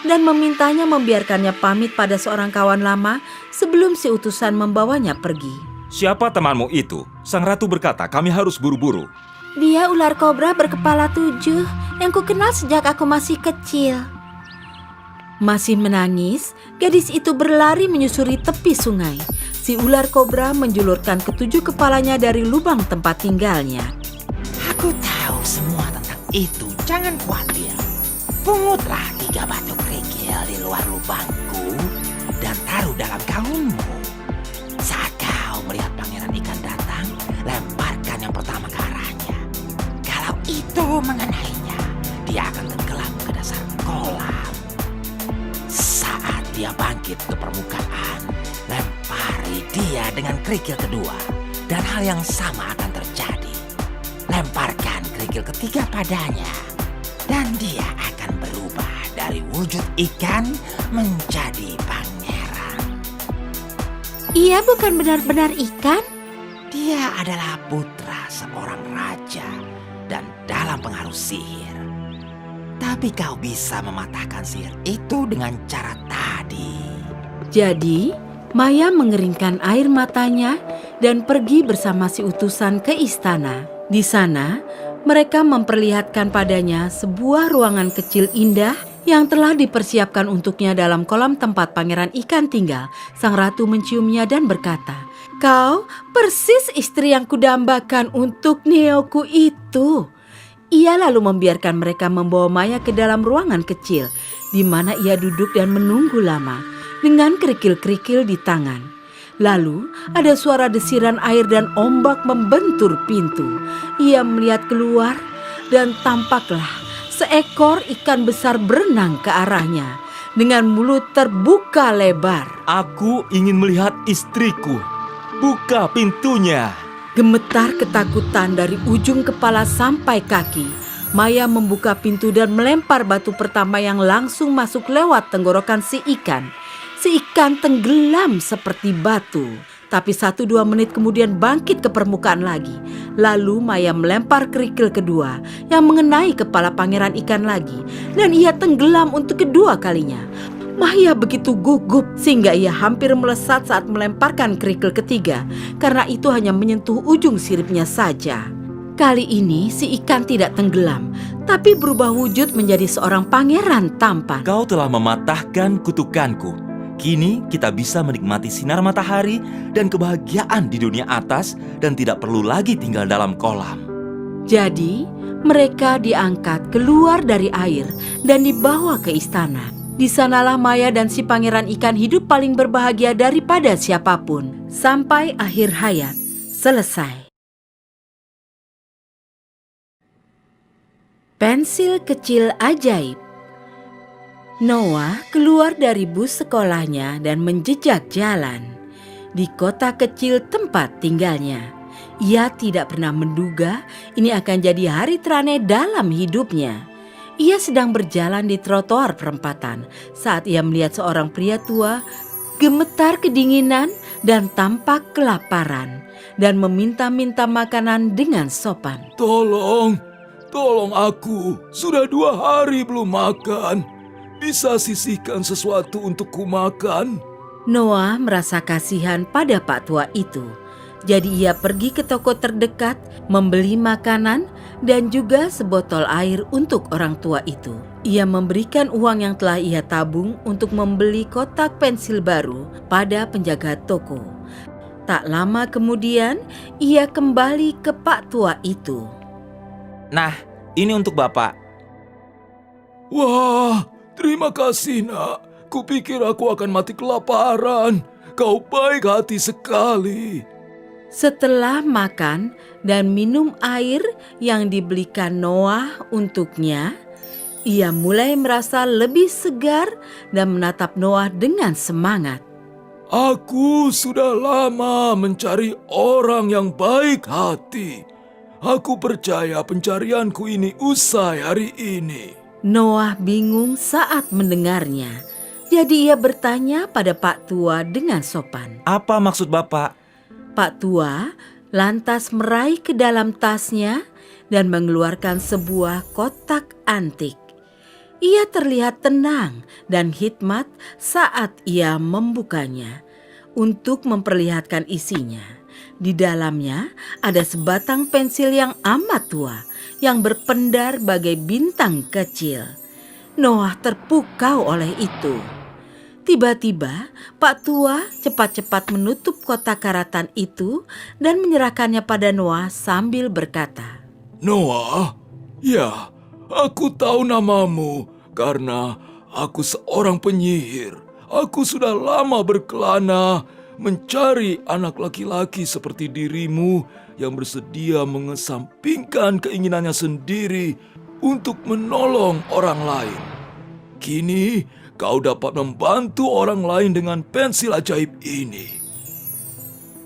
dan memintanya membiarkannya pamit pada seorang kawan lama sebelum si utusan membawanya pergi. Siapa temanmu itu? Sang ratu berkata kami harus buru-buru. Dia ular kobra berkepala 7 yang kukenal sejak aku masih kecil. Masih menangis, gadis itu berlari menyusuri tepi sungai. Si ular kobra menjulurkan ketujuh kepalanya dari lubang tempat tinggalnya. Aku tahu semua tentang itu, jangan khawatir. Pungutlah 3 batu kerikil di luar lubangku dan taruh dalam gaunmu. Saat kau melihat pangeran ikan datang, lemparkan yang pertama ke arahnya. Kalau itu mengenainya, dia akan tenggelam ke dasar kolam. Saat dia bangkit ke permukaan, lempari dia dengan kerikil kedua, dan hal yang sama akan terjadi. Lemparkan kerikil ketiga padanya, dan dia akan berubah dari wujud ikan menjadi pangeran. Ia bukan benar-benar ikan? Dia adalah putra seorang raja dan dalam pengaruh sihir. Tapi kau bisa mematahkan sihir itu dengan cara tadi. Jadi, Maya mengeringkan air matanya dan pergi bersama si utusan ke istana. Di sana, mereka memperlihatkan padanya sebuah ruangan kecil indah yang telah dipersiapkan untuknya dalam kolam tempat pangeran ikan tinggal. Sang ratu menciumnya dan berkata, "Kau persis istri yang kudambakan untuk neoku itu." Ia lalu membiarkan mereka membawa Maya ke dalam ruangan kecil, di mana ia duduk dan menunggu lama, dengan kerikil-kerikil di tangan. Lalu ada suara desiran air dan ombak membentur pintu. Ia melihat keluar dan tampaklah seekor ikan besar berenang ke arahnya, dengan mulut terbuka lebar. Aku ingin melihat istriku. Buka pintunya. Gemetar ketakutan dari ujung kepala sampai kaki. Maya membuka pintu dan melempar batu pertama yang langsung masuk lewat tenggorokan si ikan. Si ikan tenggelam seperti batu. Tapi 1-2 menit kemudian bangkit ke permukaan lagi. Lalu Maya melempar kerikil kedua yang mengenai kepala pangeran ikan lagi. Dan ia tenggelam untuk kedua kalinya. Maya begitu gugup sehingga ia hampir melesat saat melemparkan kerikil ketiga karena itu hanya menyentuh ujung siripnya saja. Kali ini si ikan tidak tenggelam tapi berubah wujud menjadi seorang pangeran tampan. Kau telah mematahkan kutukanku. Kini kita bisa menikmati sinar matahari dan kebahagiaan di dunia atas dan tidak perlu lagi tinggal dalam kolam. Jadi mereka diangkat keluar dari air dan dibawa ke istana. Di sanalah Maya dan si pangeran ikan hidup paling berbahagia daripada siapapun. Sampai akhir hayat selesai. Pensil kecil ajaib. Noah keluar dari bus sekolahnya dan menjejak jalan. Di kota kecil tempat tinggalnya. Ia tidak pernah menduga ini akan jadi hari teraneh dalam hidupnya. Ia sedang berjalan di trotoar perempatan saat ia melihat seorang pria tua gemetar kedinginan dan tampak kelaparan dan meminta-minta makanan dengan sopan. Tolong aku. Sudah 2 hari belum makan. Bisa sisihkan sesuatu untuk ku makan? Noah merasa kasihan pada Pak Tua itu. Jadi ia pergi ke toko terdekat, membeli makanan dan juga sebotol air untuk orang tua itu. Ia memberikan uang yang telah ia tabung untuk membeli kotak pensil baru pada penjaga toko. Tak lama kemudian, ia kembali ke Pak Tua itu. Nah, ini untuk Bapak. Wah, terima kasih nak. Kupikir aku akan mati kelaparan. Kau baik hati sekali. Setelah makan dan minum air yang dibelikan Noah untuknya, ia mulai merasa lebih segar dan menatap Noah dengan semangat. Aku sudah lama mencari orang yang baik hati. Aku percaya pencarianku ini usai hari ini. Noah bingung saat mendengarnya. Jadi ia bertanya pada Pak Tua dengan sopan. Apa maksud Bapak? Pak Tua lantas meraih ke dalam tasnya dan mengeluarkan sebuah kotak antik. Ia terlihat tenang dan hikmat saat ia membukanya. Untuk memperlihatkan isinya, di dalamnya ada sebatang pensil yang amat tua yang berpendar bagai bintang kecil. Noah terpukau oleh itu. Tiba-tiba, Pak Tua cepat-cepat menutup kotak karatan itu dan menyerahkannya pada Noah sambil berkata, Noah, ya, aku tahu namamu karena aku seorang penyihir. Aku sudah lama berkelana mencari anak laki-laki seperti dirimu yang bersedia mengesampingkan keinginannya sendiri untuk menolong orang lain. Kini, kau dapat membantu orang lain dengan pensil ajaib ini.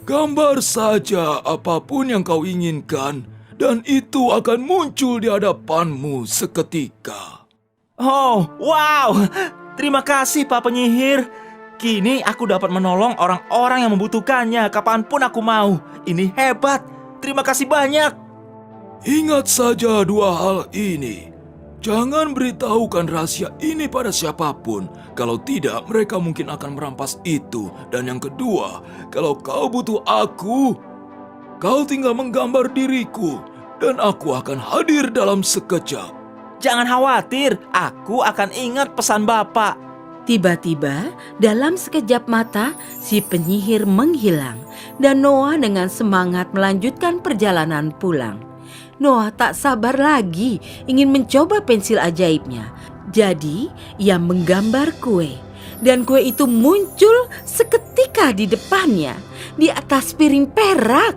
Gambar saja apapun yang kau inginkan, dan itu akan muncul di hadapanmu seketika. Oh, wow! Terima kasih Pak Penyihir. Kini aku dapat menolong orang-orang yang membutuhkannya kapanpun aku mau. Ini hebat. Terima kasih banyak. Ingat saja dua hal ini. Jangan beritahukan rahasia ini pada siapapun. Kalau tidak, mereka mungkin akan merampas itu. Dan yang kedua, kalau kau butuh aku, kau tinggal menggambar diriku, dan aku akan hadir dalam sekejap. Jangan khawatir, aku akan ingat pesan Bapak. Tiba-tiba, dalam sekejap mata, si penyihir menghilang dan Noah dengan semangat melanjutkan perjalanan pulang. Noah tak sabar lagi ingin mencoba pensil ajaibnya. Jadi, ia menggambar kue. Dan kue itu muncul seketika di depannya, di atas piring perak.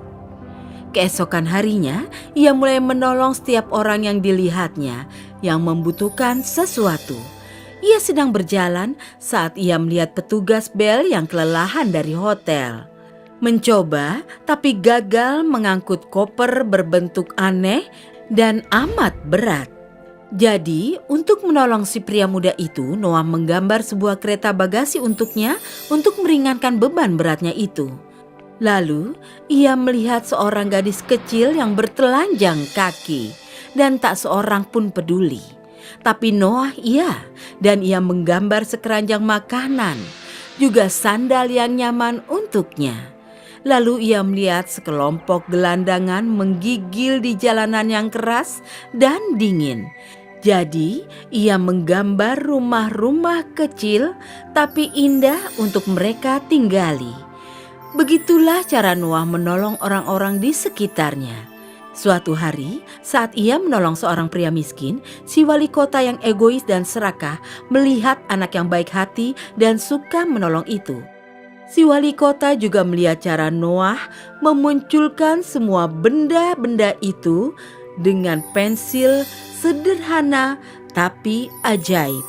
Keesokan harinya, ia mulai menolong setiap orang yang dilihatnya yang membutuhkan sesuatu. Ia sedang berjalan saat ia melihat petugas bel yang kelelahan dari hotel. Mencoba, tapi gagal mengangkut koper berbentuk aneh dan amat berat. Jadi, untuk menolong si pria muda itu, Noah menggambar sebuah kereta bagasi untuknya untuk meringankan beban beratnya itu. Lalu, ia melihat seorang gadis kecil yang bertelanjang kaki dan tak seorang pun peduli. Tapi Noah iya, dan ia menggambar sekeranjang makanan, juga sandal yang nyaman untuknya. Lalu ia melihat sekelompok gelandangan menggigil di jalanan yang keras dan dingin. Jadi ia menggambar rumah-rumah kecil tapi indah untuk mereka tinggali. Begitulah cara Noah menolong orang-orang di sekitarnya. Suatu hari, saat ia menolong seorang pria miskin, si wali kota yang egois dan serakah melihat anak yang baik hati dan suka menolong itu. Si wali kota juga melihat cara Noah memunculkan semua benda-benda itu dengan pensil sederhana tapi ajaib.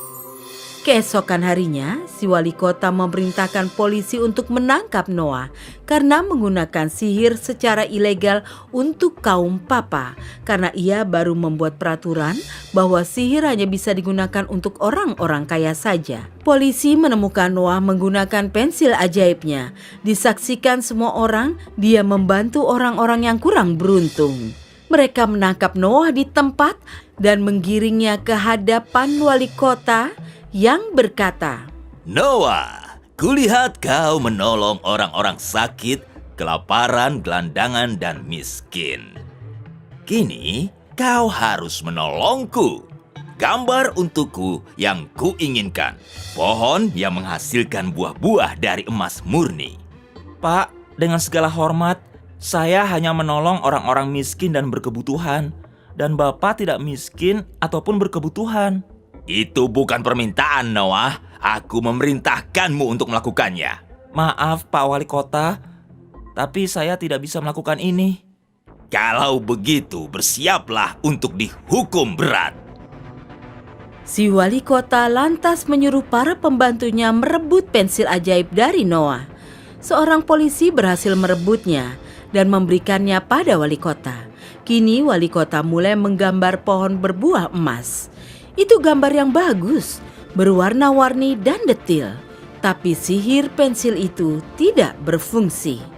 Keesokan harinya, si wali kota memerintahkan polisi untuk menangkap Noah karena menggunakan sihir secara ilegal untuk kaum papa, karena ia baru membuat peraturan bahwa sihir hanya bisa digunakan untuk orang-orang kaya saja. Polisi menemukan Noah menggunakan pensil ajaibnya. Disaksikan semua orang, dia membantu orang-orang yang kurang beruntung. Mereka menangkap Noah di tempat dan menggiringnya ke hadapan wali kota yang berkata, Noah, Kulihat kau menolong orang-orang sakit, kelaparan, gelandangan, dan miskin. Kini kau harus menolongku. Gambar untukku yang kuinginkan. Pohon yang menghasilkan buah-buah dari emas murni. Pak, dengan segala hormat, saya hanya menolong orang-orang miskin dan berkebutuhan. Dan Bapak tidak miskin ataupun berkebutuhan. Itu bukan permintaan, Noah. Aku memerintahkanmu untuk melakukannya. Maaf, Pak Wali Kota, tapi saya tidak bisa melakukan ini. Kalau begitu, bersiaplah untuk dihukum berat. Si wali kota lantas menyuruh para pembantunya merebut pensil ajaib dari Noah. Seorang polisi berhasil merebutnya dan memberikannya pada wali kota. Kini wali kota mulai menggambar pohon berbuah emas. Itu gambar yang bagus, berwarna-warni dan detil. Tapi sihir pensil itu tidak berfungsi.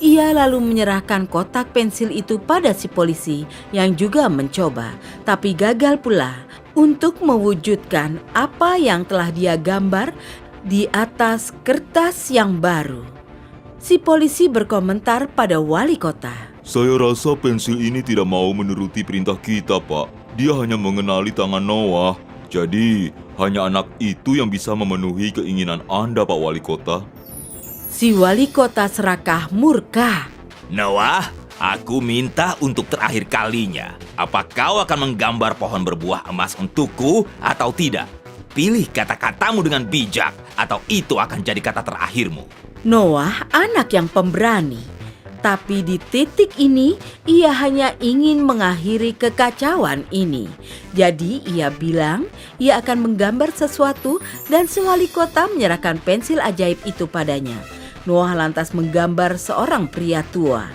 Ia lalu menyerahkan kotak pensil itu pada si polisi yang juga mencoba, tapi gagal pula untuk mewujudkan apa yang telah dia gambar di atas kertas yang baru. Si polisi berkomentar pada wali kota. Saya rasa pensil ini tidak mau menuruti perintah kita, Pak. Dia hanya mengenali tangan Noah. Jadi, hanya anak itu yang bisa memenuhi keinginan Anda, Pak Wali Kota. Si wali kota serakah murka. Noah, aku minta untuk terakhir kalinya. Apa kau akan menggambar pohon berbuah emas untukku atau tidak? Pilih kata-katamu dengan bijak, atau itu akan jadi kata terakhirmu. Noah anak yang pemberani. Tapi di titik ini, ia hanya ingin mengakhiri kekacauan ini. Jadi ia bilang ia akan menggambar sesuatu dan si wali kota menyerahkan pensil ajaib itu padanya. Noah lantas menggambar seorang pria tua.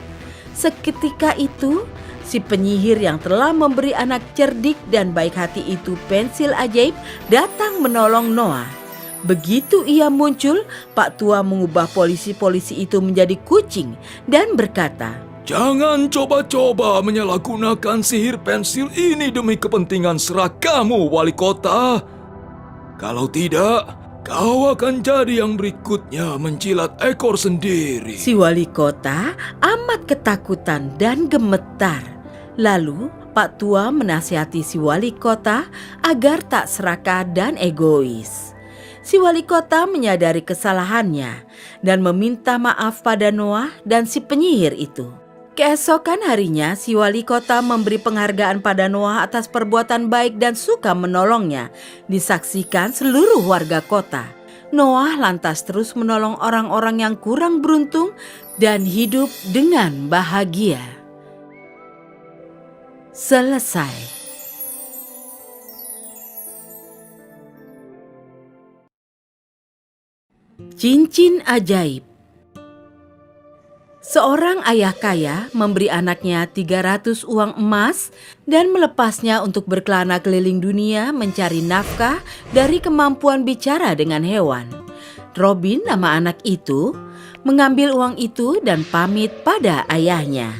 Seketika itu, si penyihir yang telah memberi anak cerdik dan baik hati itu pensil ajaib datang menolong Noah. Begitu ia muncul, Pak Tua mengubah polisi-polisi itu menjadi kucing dan berkata, Jangan coba-coba menyalahgunakan sihir pensil ini demi kepentingan serakamu, Wali Kota. Kalau tidak, kau akan jadi yang berikutnya menjilat ekor sendiri. Si wali kota amat ketakutan dan gemetar. Lalu Pak Tua menasihati si wali kota agar tak serakah dan egois. Si wali kota menyadari kesalahannya dan meminta maaf pada Noah dan si penyihir itu. Keesokan harinya, si wali kota memberi penghargaan pada Noah atas perbuatan baik dan suka menolongnya. Disaksikan seluruh warga kota. Noah lantas terus menolong orang-orang yang kurang beruntung dan hidup dengan bahagia. Selesai. Cincin ajaib. Seorang ayah kaya memberi anaknya 300 uang emas dan melepasnya untuk berkelana keliling dunia mencari nafkah dari kemampuan bicara dengan hewan. Robin, nama anak itu, mengambil uang itu dan pamit pada ayahnya.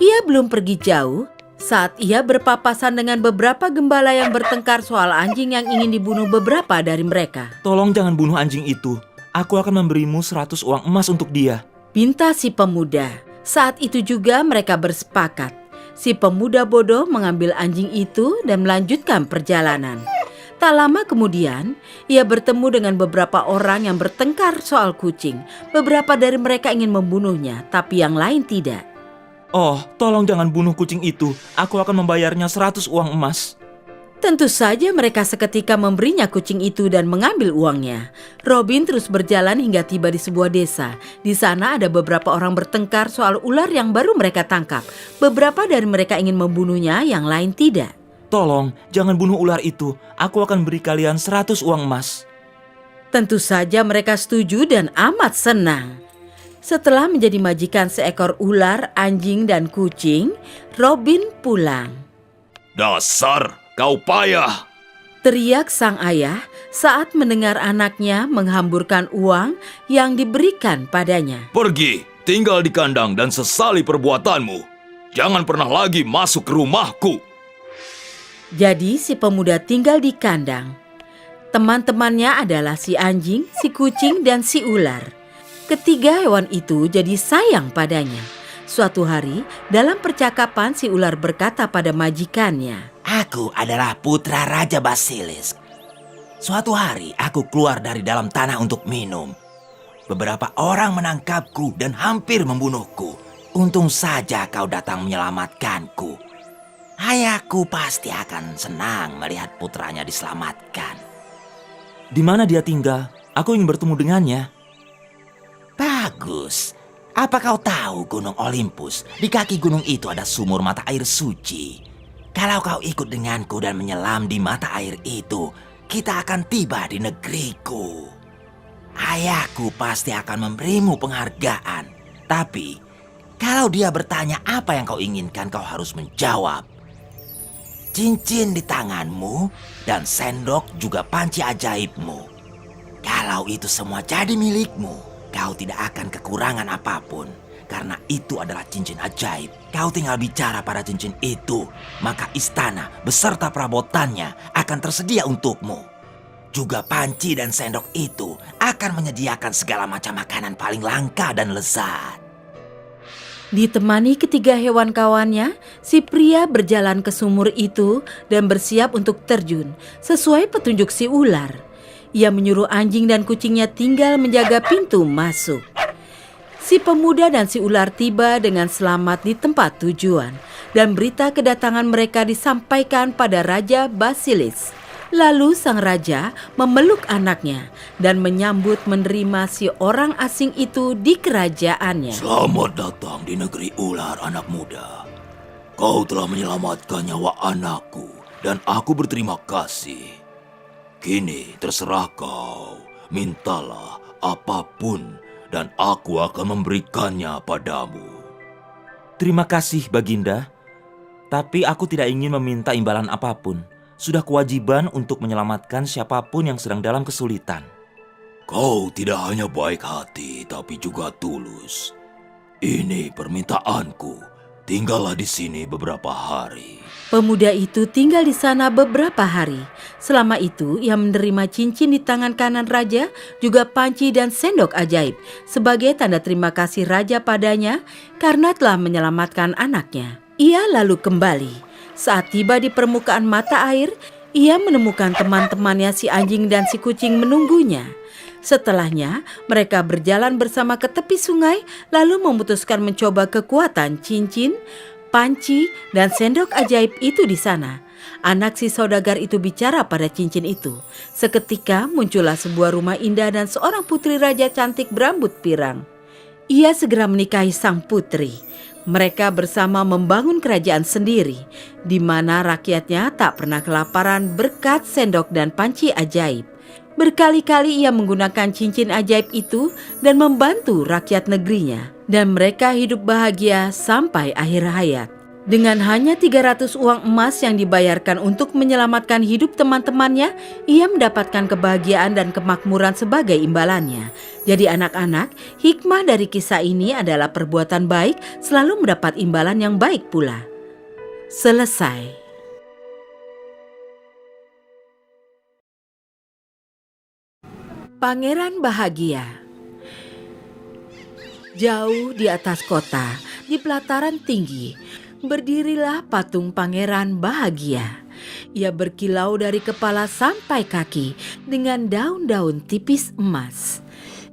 Ia belum pergi jauh saat ia berpapasan dengan beberapa gembala yang bertengkar soal anjing yang ingin dibunuh beberapa dari mereka. Tolong jangan bunuh anjing itu. Aku akan memberimu 100 uang emas untuk dia. Pinta si pemuda. Saat itu juga mereka bersepakat. Si pemuda bodoh mengambil anjing itu dan melanjutkan perjalanan. Tak lama kemudian, ia bertemu dengan beberapa orang yang bertengkar soal kucing. Beberapa dari mereka ingin membunuhnya, tapi yang lain tidak. Oh, tolong jangan bunuh kucing itu. Aku akan membayarnya 100 uang emas. Tentu saja mereka seketika memberinya kucing itu dan mengambil uangnya. Robin terus berjalan hingga tiba di sebuah desa. Di sana ada beberapa orang bertengkar soal ular yang baru mereka tangkap. Beberapa dari mereka ingin membunuhnya, yang lain tidak. Tolong, jangan bunuh ular itu. Aku akan beri kalian 100 uang emas. Tentu saja mereka setuju dan amat senang. Setelah menjadi majikan seekor ular, anjing, dan kucing, Robin pulang. Dasar, kau payah. Teriak sang ayah saat mendengar anaknya menghamburkan uang yang diberikan padanya. Pergi, tinggal di kandang dan sesali perbuatanmu. Jangan pernah lagi masuk ke rumahku. Jadi si pemuda tinggal di kandang. Teman-temannya adalah si anjing, si kucing, dan si ular. Ketiga hewan itu jadi sayang padanya. Suatu hari, dalam percakapan si ular berkata pada majikannya, Aku adalah putra Raja Basilis. Suatu hari aku keluar dari dalam tanah untuk minum. Beberapa orang menangkapku dan hampir membunuhku. Untung saja kau datang menyelamatkanku. Ayahku pasti akan senang melihat putranya diselamatkan. Di mana dia tinggal? Aku ingin bertemu dengannya. Bagus. Apa kau tahu Gunung Olympus? Di kaki gunung itu ada sumur mata air suci. Kalau kau ikut denganku dan menyelam di mata air itu, kita akan tiba di negeriku. Ayahku pasti akan memberimu penghargaan. Tapi, kalau dia bertanya apa yang kau inginkan, kau harus menjawab. Cincin di tanganmu dan sendok juga panci ajaibmu. Kalau itu semua jadi milikmu, kau tidak akan kekurangan apapun. Karena itu adalah cincin ajaib. Kau tinggal bicara pada cincin itu, maka istana beserta perabotannya akan tersedia untukmu. Juga panci dan sendok itu akan menyediakan segala macam makanan paling langka dan lezat. Ditemani ketiga hewan kawannya, si pria berjalan ke sumur itu dan bersiap untuk terjun, sesuai petunjuk si ular. Ia menyuruh anjing dan kucingnya tinggal menjaga pintu masuk. Si pemuda dan si ular tiba dengan selamat di tempat tujuan, dan berita kedatangan mereka disampaikan pada Raja Basilis. Lalu sang raja memeluk anaknya dan menyambut menerima si orang asing itu di kerajaannya. Selamat datang di negeri ular, anak muda. Kau telah menyelamatkan nyawa anakku dan aku berterima kasih. Kini terserah kau, mintalah apapun dan aku akan memberikannya padamu. Terima kasih, Baginda. Tapi aku tidak ingin meminta imbalan apapun. Sudah kewajiban untuk menyelamatkan siapapun yang sedang dalam kesulitan. Kau tidak hanya baik hati, tapi juga tulus. Ini permintaanku. Tinggallah di sini beberapa hari. Pemuda itu tinggal di sana beberapa hari. Selama itu ia menerima cincin di tangan kanan raja, juga panci dan sendok ajaib sebagai tanda terima kasih raja padanya karena telah menyelamatkan anaknya. Ia lalu kembali. Saat tiba di permukaan mata air, ia menemukan teman-temannya si anjing dan si kucing menunggunya. Setelahnya, mereka berjalan bersama ke tepi sungai lalu memutuskan mencoba kekuatan cincin, panci, dan sendok ajaib itu di sana. Anak si saudagar itu bicara pada cincin itu. Seketika muncullah sebuah rumah indah dan seorang putri raja cantik berambut pirang. Ia segera menikahi sang putri. Mereka bersama membangun kerajaan sendiri, di mana rakyatnya tak pernah kelaparan berkat sendok dan panci ajaib. Berkali-kali ia menggunakan cincin ajaib itu dan membantu rakyat negerinya. Dan mereka hidup bahagia sampai akhir hayat. Dengan hanya 300 uang emas yang dibayarkan untuk menyelamatkan hidup teman-temannya, ia mendapatkan kebahagiaan dan kemakmuran sebagai imbalannya. Jadi anak-anak, hikmah dari kisah ini adalah perbuatan baik selalu mendapat imbalan yang baik pula. Selesai. Pangeran Bahagia. Jauh di atas kota, di pelataran tinggi, berdirilah patung Pangeran Bahagia. Ia berkilau dari kepala sampai kaki dengan daun-daun tipis emas.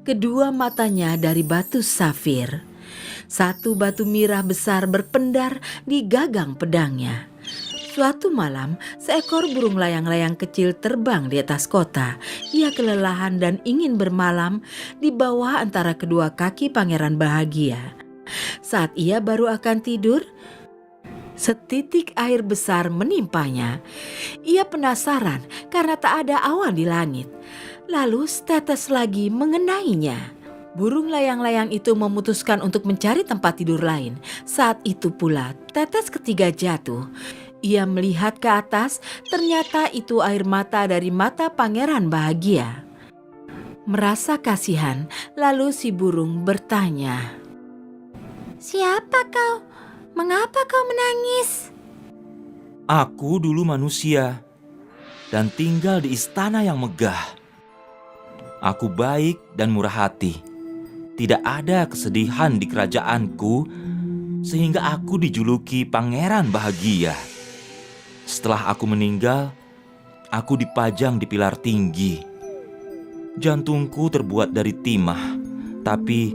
Kedua matanya dari batu safir. Satu batu mirah besar berpendar di gagang pedangnya. Suatu malam, seekor burung layang-layang kecil terbang di atas kota. Ia kelelahan dan ingin bermalam di bawah antara kedua kaki Pangeran Bahagia. Saat ia baru akan tidur, setitik air besar menimpanya. Ia penasaran karena tak ada awan di langit. Lalu setetes lagi mengenainya. Burung layang-layang itu memutuskan untuk mencari tempat tidur lain. Saat itu pula tetes ketiga jatuh. Ia melihat ke atas, ternyata itu air mata dari mata Pangeran Bahagia. Merasa kasihan, lalu si burung bertanya, Siapa kau? Mengapa kau menangis? Aku dulu manusia. dan tinggal di istana yang megah. Aku baik dan murah hati. Tidak ada kesedihan di kerajaanku, sehingga aku dijuluki Pangeran Bahagia. Setelah aku meninggal, aku dipajang di pilar tinggi. Jantungku terbuat dari timah, tapi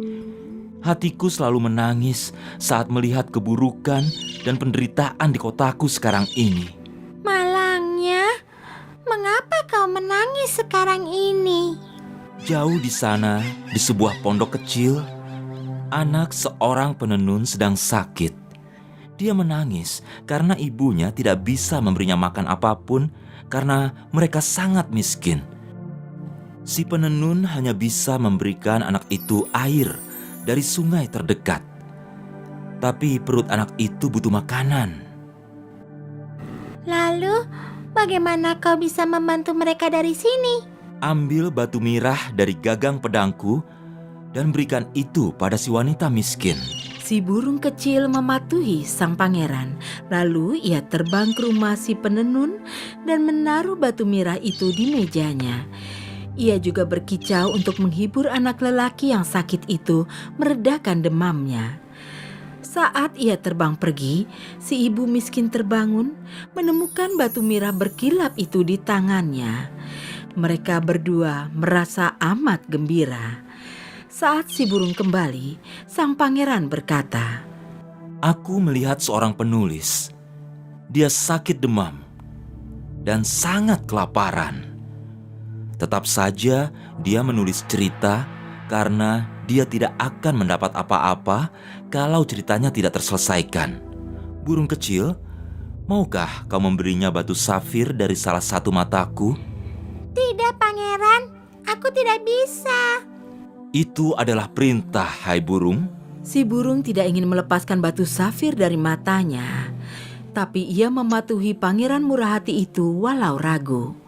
hatiku selalu menangis saat melihat keburukan dan penderitaan di kotaku sekarang ini. Malangnya, mengapa kau menangis sekarang ini? Jauh di sana, di sebuah pondok kecil, anak seorang penenun sedang sakit. Dia menangis karena ibunya tidak bisa memberinya makan apapun karena mereka sangat miskin. Si penenun hanya bisa memberikan anak itu air dari sungai terdekat. Tapi perut anak itu butuh makanan. Lalu, bagaimana kau bisa membantu mereka dari sini? Ambil batu mirah dari gagang pedangku dan berikan itu pada si wanita miskin. Si burung kecil mematuhi sang pangeran. Lalu ia terbang ke rumah si penenun dan menaruh batu mirah itu di mejanya. Ia juga berkicau untuk menghibur anak lelaki yang sakit itu, meredakan demamnya. Saat ia terbang pergi, si ibu miskin terbangun, menemukan batu mirah berkilap itu di tangannya. Mereka berdua merasa amat gembira. Saat si burung kembali, sang pangeran berkata, Aku melihat seorang penulis. Dia sakit demam dan sangat kelaparan. Tetap saja dia menulis cerita karena dia tidak akan mendapat apa-apa kalau ceritanya tidak terselesaikan. Burung kecil, maukah kau memberinya batu safir dari salah satu mataku? Tidak, pangeran. Aku tidak bisa. Itu adalah perintah, hai burung. si burung tidak ingin melepaskan batu safir dari matanya. Tapi ia mematuhi pangeran murah hati itu walau ragu.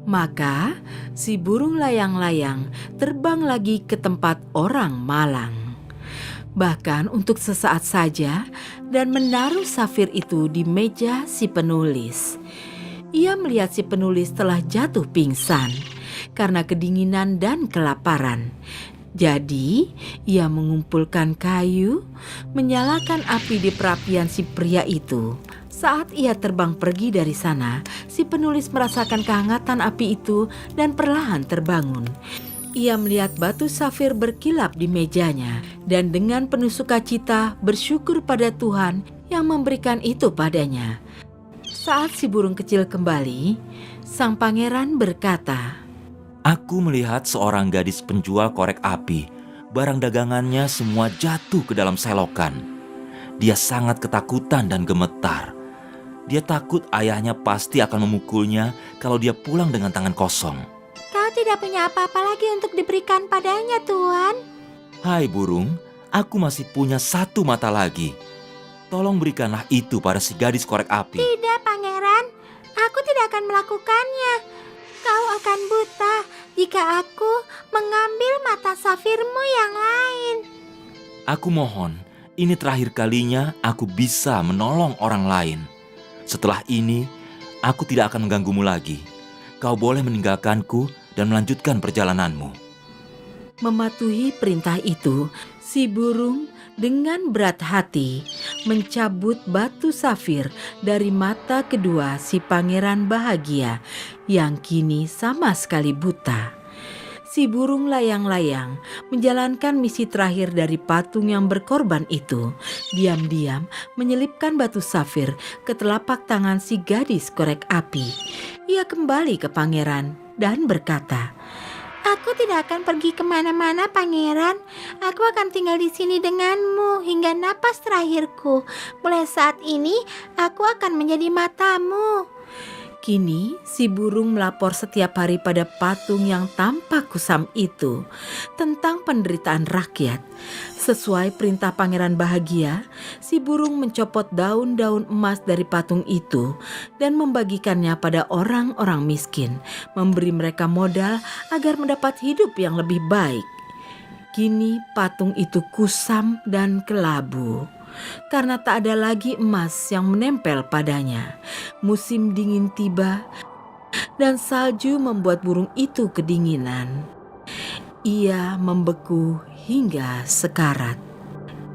Maka si burung layang-layang terbang lagi ke tempat orang malang. Bahkan untuk sesaat saja dan menaruh safir itu di meja si penulis. Ia melihat si penulis telah jatuh pingsan karena kedinginan dan kelaparan. Jadi, ia mengumpulkan kayu, menyalakan api di perapian si pria itu. Saat ia terbang pergi dari sana, si penulis merasakan kehangatan api itu dan perlahan terbangun. Ia melihat batu safir berkilap di mejanya dan dengan penuh sukacita bersyukur pada Tuhan yang memberikan itu padanya. Saat si burung kecil kembali, sang pangeran berkata, Aku melihat seorang gadis penjual korek api. Barang dagangannya semua jatuh ke dalam selokan. Dia sangat ketakutan dan gemetar. Dia takut ayahnya pasti akan memukulnya kalau dia pulang dengan tangan kosong. Kau tidak punya apa-apa lagi untuk diberikan padanya, Tuan. Hai burung, aku masih punya satu mata lagi. Tolong berikanlah itu pada si gadis korek api. Tidak, pangeran. Aku tidak akan melakukannya. Kau akan buta jika aku mengambil mata safirmu yang lain. Aku mohon, ini terakhir kalinya aku bisa menolong orang lain. Setelah ini, aku tidak akan mengganggumu lagi. Kau boleh meninggalkanku dan melanjutkan perjalananmu. mematuhi perintah itu, si burung dengan berat hati mencabut batu safir dari mata kedua si pangeran bahagia yang kini sama sekali buta. Si burung layang-layang menjalankan misi terakhir dari patung yang berkorban itu. Diam-diam menyelipkan batu safir ke telapak tangan si gadis korek api. Ia kembali ke pangeran dan berkata, Aku tidak akan pergi kemana-mana, pangeran. Aku akan tinggal di sini denganmu hingga napas terakhirku. Mulai saat ini, aku akan menjadi matamu. Kini si burung melapor setiap hari pada patung yang tampak kusam itu tentang penderitaan rakyat. Sesuai perintah pangeran bahagia, si burung mencopot daun-daun emas dari patung itu dan membagikannya pada orang-orang miskin, memberi mereka modal agar mendapat hidup yang lebih baik. Kini patung itu kusam dan kelabu karena tak ada lagi emas yang menempel padanya. Musim dingin tiba dan salju membuat burung itu kedinginan. Ia membeku hingga sekarat.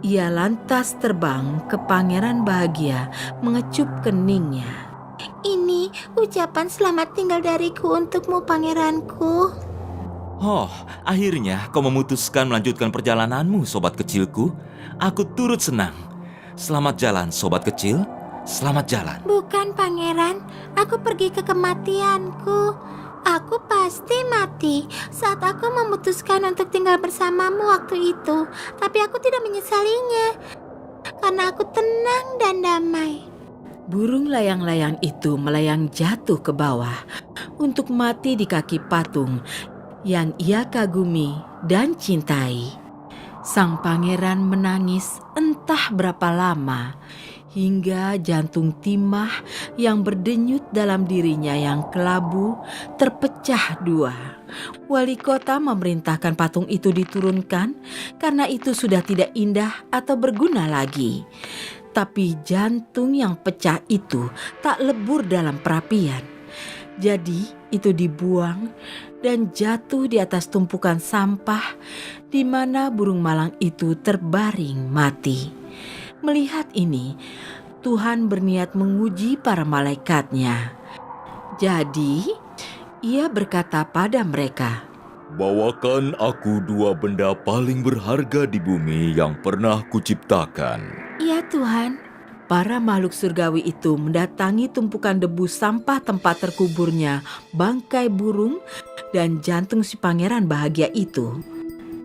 Ia lantas terbang ke Pangeran Bahagia mengecup keningnya. Ini ucapan selamat tinggal dariku untukmu, pangeranku. Oh, akhirnya kau memutuskan melanjutkan perjalananmu, sobat kecilku. Aku turut senang. Selamat jalan, sobat kecil. Selamat jalan. Bukan, pangeran. Aku pergi ke kematianku. Aku pasti mati saat aku memutuskan untuk tinggal bersamamu waktu itu. Tapi aku tidak menyesalinya, karena aku tenang dan damai. Burung layang-layang itu melayang jatuh ke bawah untuk mati di kaki patung yang ia kagumi dan cintai. Sang pangeran menangis entah berapa lama, hingga jantung timah yang berdenyut dalam dirinya yang kelabu terpecah dua. Wali kota memerintahkan patung itu diturunkan karena itu sudah tidak indah atau berguna lagi. Tapi jantung yang pecah itu tak lebur dalam perapian. Jadi itu dibuang dan jatuh di atas tumpukan sampah di mana burung malang itu terbaring mati. Melihat ini, Tuhan berniat menguji para malaikatnya. Jadi, ia berkata pada mereka, Bawakan aku 2 benda paling berharga di bumi yang pernah kuciptakan. Ya Tuhan. Para makhluk surgawi itu mendatangi tumpukan debu sampah tempat terkuburnya bangkai burung dan jantung si Pangeran Bahagia itu.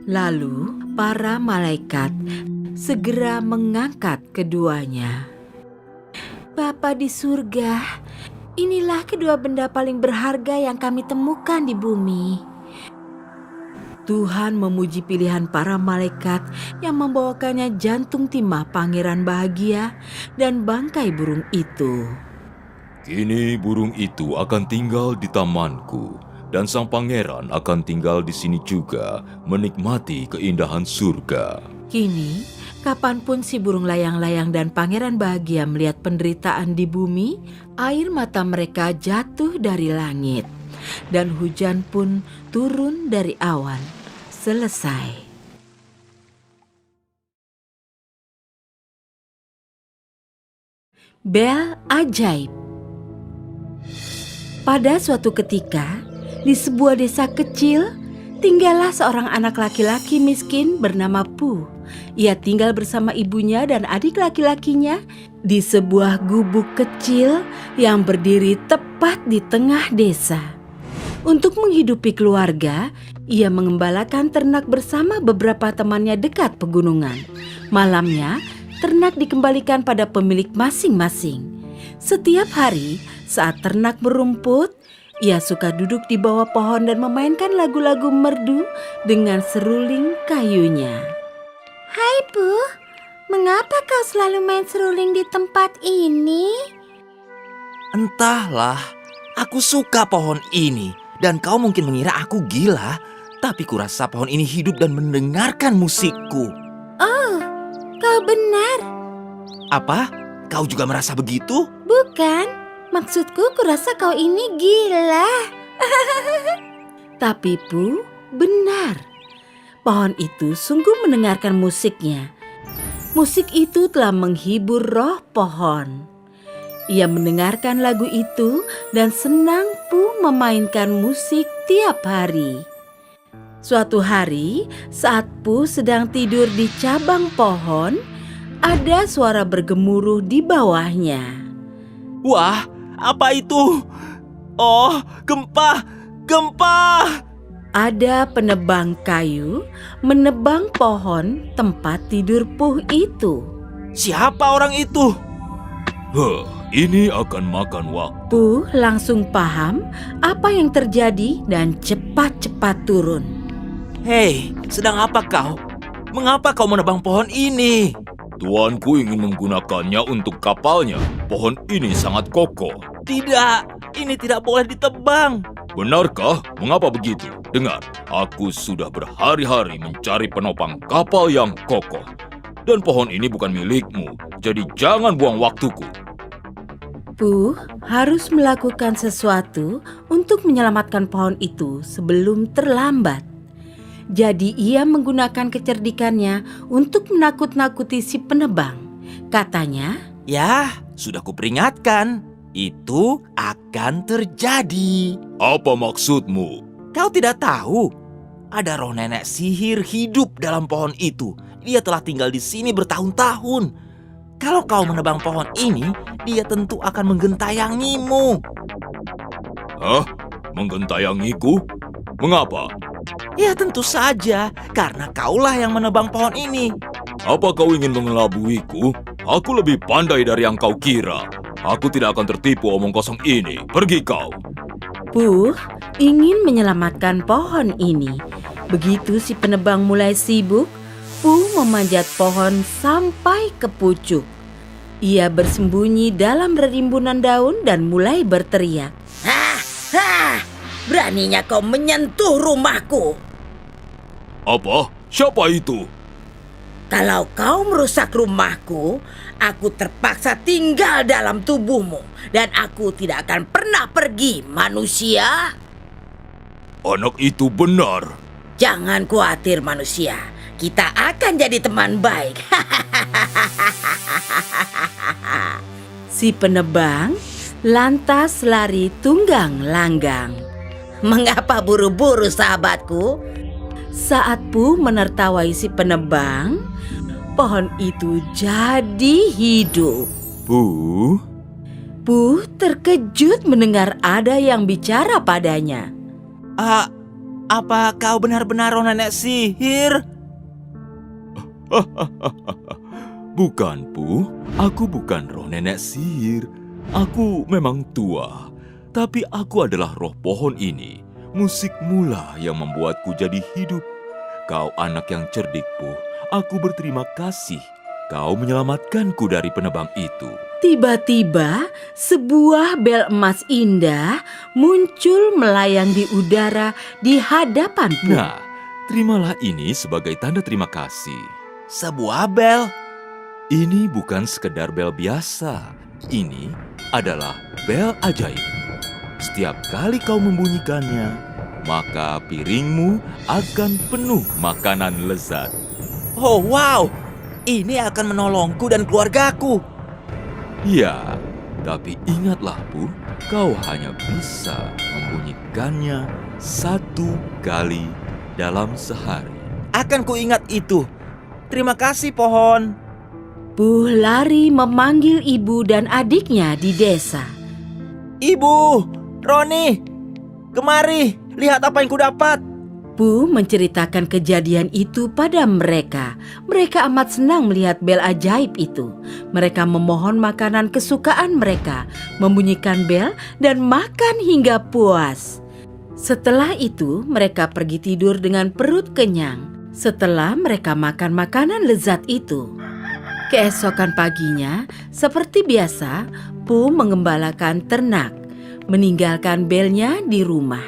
Lalu, para malaikat segera mengangkat keduanya. Bapa di surga, inilah kedua benda paling berharga yang kami temukan di bumi. Tuhan memuji pilihan para malaikat yang membawakannya jantung timah Pangeran Bahagia dan bangkai burung itu. Kini burung itu akan tinggal di tamanku, dan sang pangeran akan tinggal di sini juga, menikmati keindahan surga. Kini, kapanpun si burung layang-layang dan Pangeran Bahagia melihat penderitaan di bumi, air mata mereka jatuh dari langit, dan hujan pun turun dari awan. Selesai. Bel ajaib. Pada suatu ketika, di sebuah desa kecil, tinggallah seorang anak laki-laki miskin bernama Pu. Ia tinggal bersama ibunya dan adik laki-lakinya di sebuah gubuk kecil yang berdiri tepat di tengah desa. Untuk menghidupi keluarga, ia mengembalakan ternak bersama beberapa temannya dekat pegunungan. Malamnya, ternak dikembalikan pada pemilik masing-masing. Setiap hari, saat ternak merumput, ia suka duduk di bawah pohon dan memainkan lagu-lagu merdu dengan seruling kayunya. Hai Bu, mengapa kau selalu main seruling di tempat ini? Entahlah, aku suka pohon ini. Dan kau mungkin mengira aku gila, tapi kurasa pohon ini hidup dan mendengarkan musikku. Oh, kau benar. Apa? Kau juga merasa begitu? Bukan, maksudku kurasa kau ini gila. Tapi Pu, benar. Pohon itu sungguh mendengarkan musiknya. Musik itu telah menghibur roh pohon. Ia mendengarkan lagu itu dan senang Pu memainkan musik tiap hari. Suatu hari, saat Pu sedang tidur di cabang pohon, ada suara bergemuruh di bawahnya. Wah, apa itu? Oh, gempa! Gempa! Ada penebang kayu menebang pohon tempat tidur Pu itu. Siapa orang itu? Ini akan makan waktu. Pu langsung paham apa yang terjadi dan cepat-cepat turun. Hei, sedang apa kau? Mengapa kau menebang pohon ini? Tuanku ingin menggunakannya untuk kapalnya. Pohon ini sangat kokoh. Tidak, ini tidak boleh ditebang. Benarkah? Mengapa begitu? Dengar, aku sudah berhari-hari mencari penopang kapal yang kokoh. Dan pohon ini bukan milikmu, jadi jangan buang waktuku. Puh harus melakukan sesuatu untuk menyelamatkan pohon itu sebelum terlambat. Jadi ia menggunakan kecerdikannya untuk menakut-nakuti si penebang. Katanya, Ya, sudah kuperingatkan. Itu akan terjadi. Apa maksudmu? Kau tidak tahu? Ada roh nenek sihir hidup dalam pohon itu. Dia telah tinggal di sini bertahun-tahun. Kalau kau menebang pohon ini, dia tentu akan menggentayangimu. Hah? Menggentayangiku? Mengapa? Ya tentu saja, karena kaulah yang menebang pohon ini. Apa kau ingin mengelabuiku? Aku lebih pandai dari yang kau kira. Aku tidak akan tertipu omong kosong ini. Pergi kau. Puh ingin menyelamatkan pohon ini. Begitu si penebang mulai sibuk, Puh memanjat pohon sampai ke pucuk. Ia bersembunyi dalam rimbunan daun dan mulai berteriak. Hah, beraninya kau menyentuh rumahku. Apa? Siapa itu? Kalau kau merusak rumahku, aku terpaksa tinggal dalam tubuhmu. Dan aku tidak akan pernah pergi, manusia. Anak itu benar. Jangan khawatir, manusia. Kita akan jadi teman baik. Si penebang lantas lari tunggang langgang. Mengapa buru-buru, sahabatku? Saat Puh menertawai si penebang, pohon itu jadi hidup. Puh, Puh terkejut mendengar ada yang bicara padanya. Apa kau benar-benar roh nenek sihir? Bukan, Puh. Aku bukan roh nenek sihir. Aku memang tua. Tapi aku adalah roh pohon ini. Musik mula yang membuatku jadi hidup. Kau anak yang cerdik, Puh. Aku berterima kasih. Kau menyelamatkanku dari penebang itu. Tiba-tiba sebuah bel emas indah muncul melayang di udara di hadapan Puh. Nah, terimalah ini sebagai tanda terima kasih. Sebuah bel. Ini bukan sekedar bel biasa. Ini adalah bel ajaib. Setiap kali kau membunyikannya, maka piringmu akan penuh makanan lezat. Oh wow, ini akan menolongku dan keluargaku. Ya, tapi ingatlah, Puh, kau hanya bisa membunyikannya 1 kali dalam sehari. Akan kuingat itu. Terima kasih pohon. Puh lari memanggil ibu dan adiknya di desa. Ibu, Roni, kemari, lihat apa yang kudapat. Puh menceritakan kejadian itu pada mereka. Mereka amat senang melihat bel ajaib itu. Mereka memohon makanan kesukaan mereka, membunyikan bel dan makan hingga puas. Setelah itu mereka pergi tidur dengan perut kenyang. Setelah mereka makan makanan lezat itu. Keesokan paginya, seperti biasa, Puh mengembalakan ternak, meninggalkan belnya di rumah.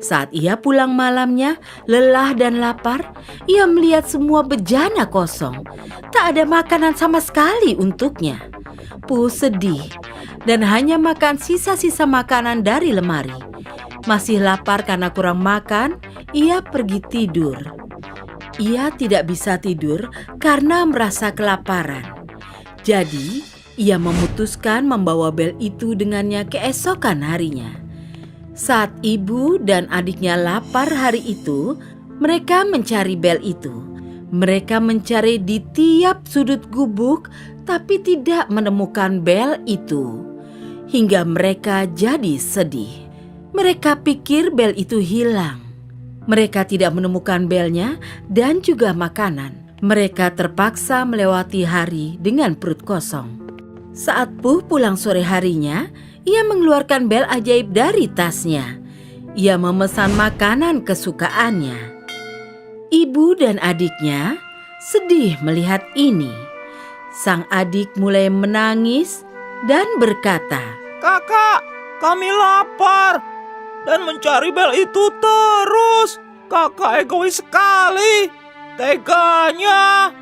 Saat ia pulang malamnya, lelah dan lapar, ia melihat semua bejana kosong. Tak ada makanan sama sekali untuknya. Puh sedih dan hanya makan sisa-sisa makanan dari lemari. Masih lapar karena kurang makan, ia pergi tidur. Ia tidak bisa tidur karena merasa kelaparan. Jadi, ia memutuskan membawa bel itu dengannya keesokan harinya. Saat ibu dan adiknya lapar hari itu, mereka mencari bel itu. Mereka mencari di tiap sudut gubuk, tapi tidak menemukan bel itu. Hingga mereka jadi sedih. Mereka pikir bel itu hilang. Mereka tidak menemukan belnya dan juga makanan. Mereka terpaksa melewati hari dengan perut kosong. Saat Puh pulang sore harinya, ia mengeluarkan bel ajaib dari tasnya. Ia memesan makanan kesukaannya. Ibu dan adiknya sedih melihat ini. Sang adik mulai menangis dan berkata, Kakak, kami lapar dan mencari bel itu terus. Kakak egois sekali. Teganya.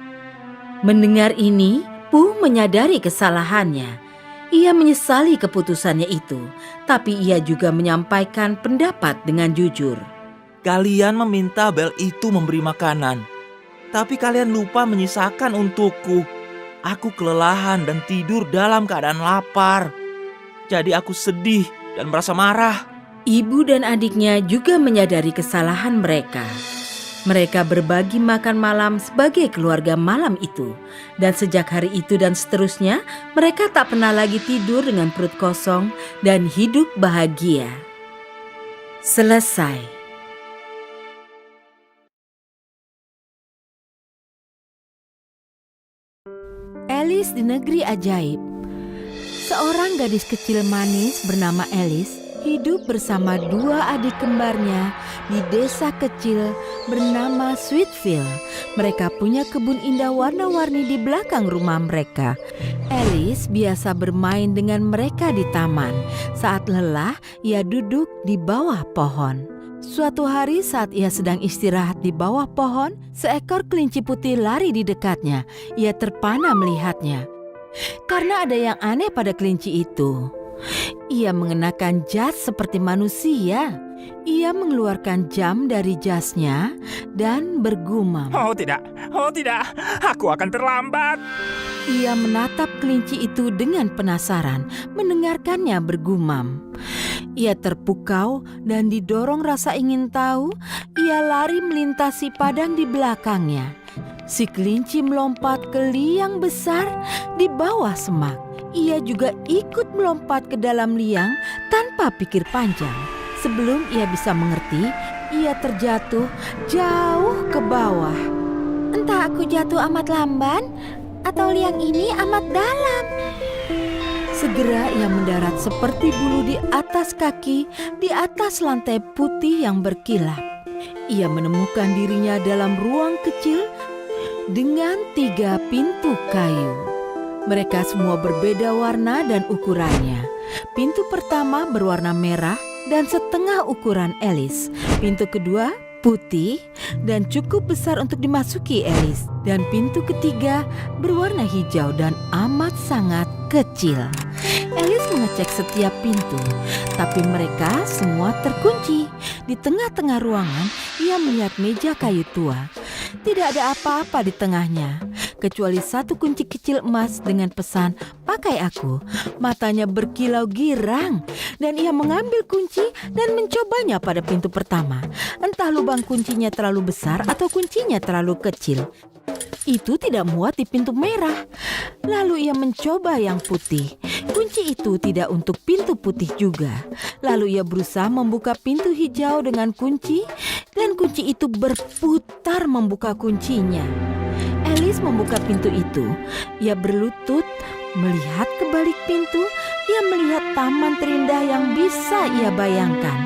Mendengar ini, Puh menyadari kesalahannya. Ia menyesali keputusannya itu, tapi ia juga menyampaikan pendapat dengan jujur. Kalian meminta bel itu memberi makanan, tapi kalian lupa menyisakan untukku. Aku kelelahan dan tidur dalam keadaan lapar. Jadi aku sedih dan merasa marah. Ibu dan adiknya juga menyadari kesalahan mereka. Mereka berbagi makan malam sebagai keluarga malam itu. Dan sejak hari itu dan seterusnya, mereka tak pernah lagi tidur dengan perut kosong dan hidup bahagia. Selesai. Alice di Negeri Ajaib. Seorang gadis kecil manis bernama Alice hidup bersama dua adik kembarnya di desa kecil bernama Sweetville. Mereka punya kebun indah warna-warni di belakang rumah mereka. Alice biasa bermain dengan mereka di taman. Saat lelah, ia duduk di bawah pohon. Suatu hari saat ia sedang istirahat di bawah pohon, seekor kelinci putih lari di dekatnya. Ia terpana melihatnya. Karena ada yang aneh pada kelinci itu. Ia mengenakan jas seperti manusia. Ia mengeluarkan jam dari jasnya dan bergumam. Oh tidak, aku akan terlambat. Ia menatap kelinci itu dengan penasaran, mendengarkannya bergumam. Ia terpukau dan didorong rasa ingin tahu, ia lari melintasi padang di belakangnya. Si kelinci melompat ke liang besar di bawah semak. Ia juga ikut melompat ke dalam liang tanpa pikir panjang. Sebelum ia bisa mengerti, ia terjatuh jauh ke bawah. Entah aku jatuh amat lamban atau liang ini amat dalam. Segera ia mendarat seperti bulu di atas kaki, di atas lantai putih yang berkilap. Ia menemukan dirinya dalam ruang kecil dengan 3 pintu kayu. Mereka semua berbeda warna dan ukurannya. Pintu pertama berwarna merah dan setengah ukuran Alice. Pintu kedua putih dan cukup besar untuk dimasuki Alice. Dan pintu ketiga berwarna hijau dan amat sangat kecil. Alice mengecek setiap pintu, tapi mereka semua terkunci. Di tengah-tengah ruangan, ia melihat meja kayu tua. Tidak ada apa-apa di tengahnya, kecuali satu kunci kecil emas dengan pesan, "Pakai aku." Matanya berkilau girang, dan ia mengambil kunci dan mencobanya pada pintu pertama. Entah lubang kuncinya terlalu besar atau kuncinya terlalu kecil. Itu tidak muat di pintu merah. Lalu ia mencoba yang putih. Kunci itu tidak untuk pintu putih juga. Lalu ia berusaha membuka pintu hijau dengan kunci, dan kunci itu berputar membuka kuncinya. Alice membuka pintu itu. Ia berlutut, melihat ke balik pintu. Ia melihat taman terindah yang bisa ia bayangkan.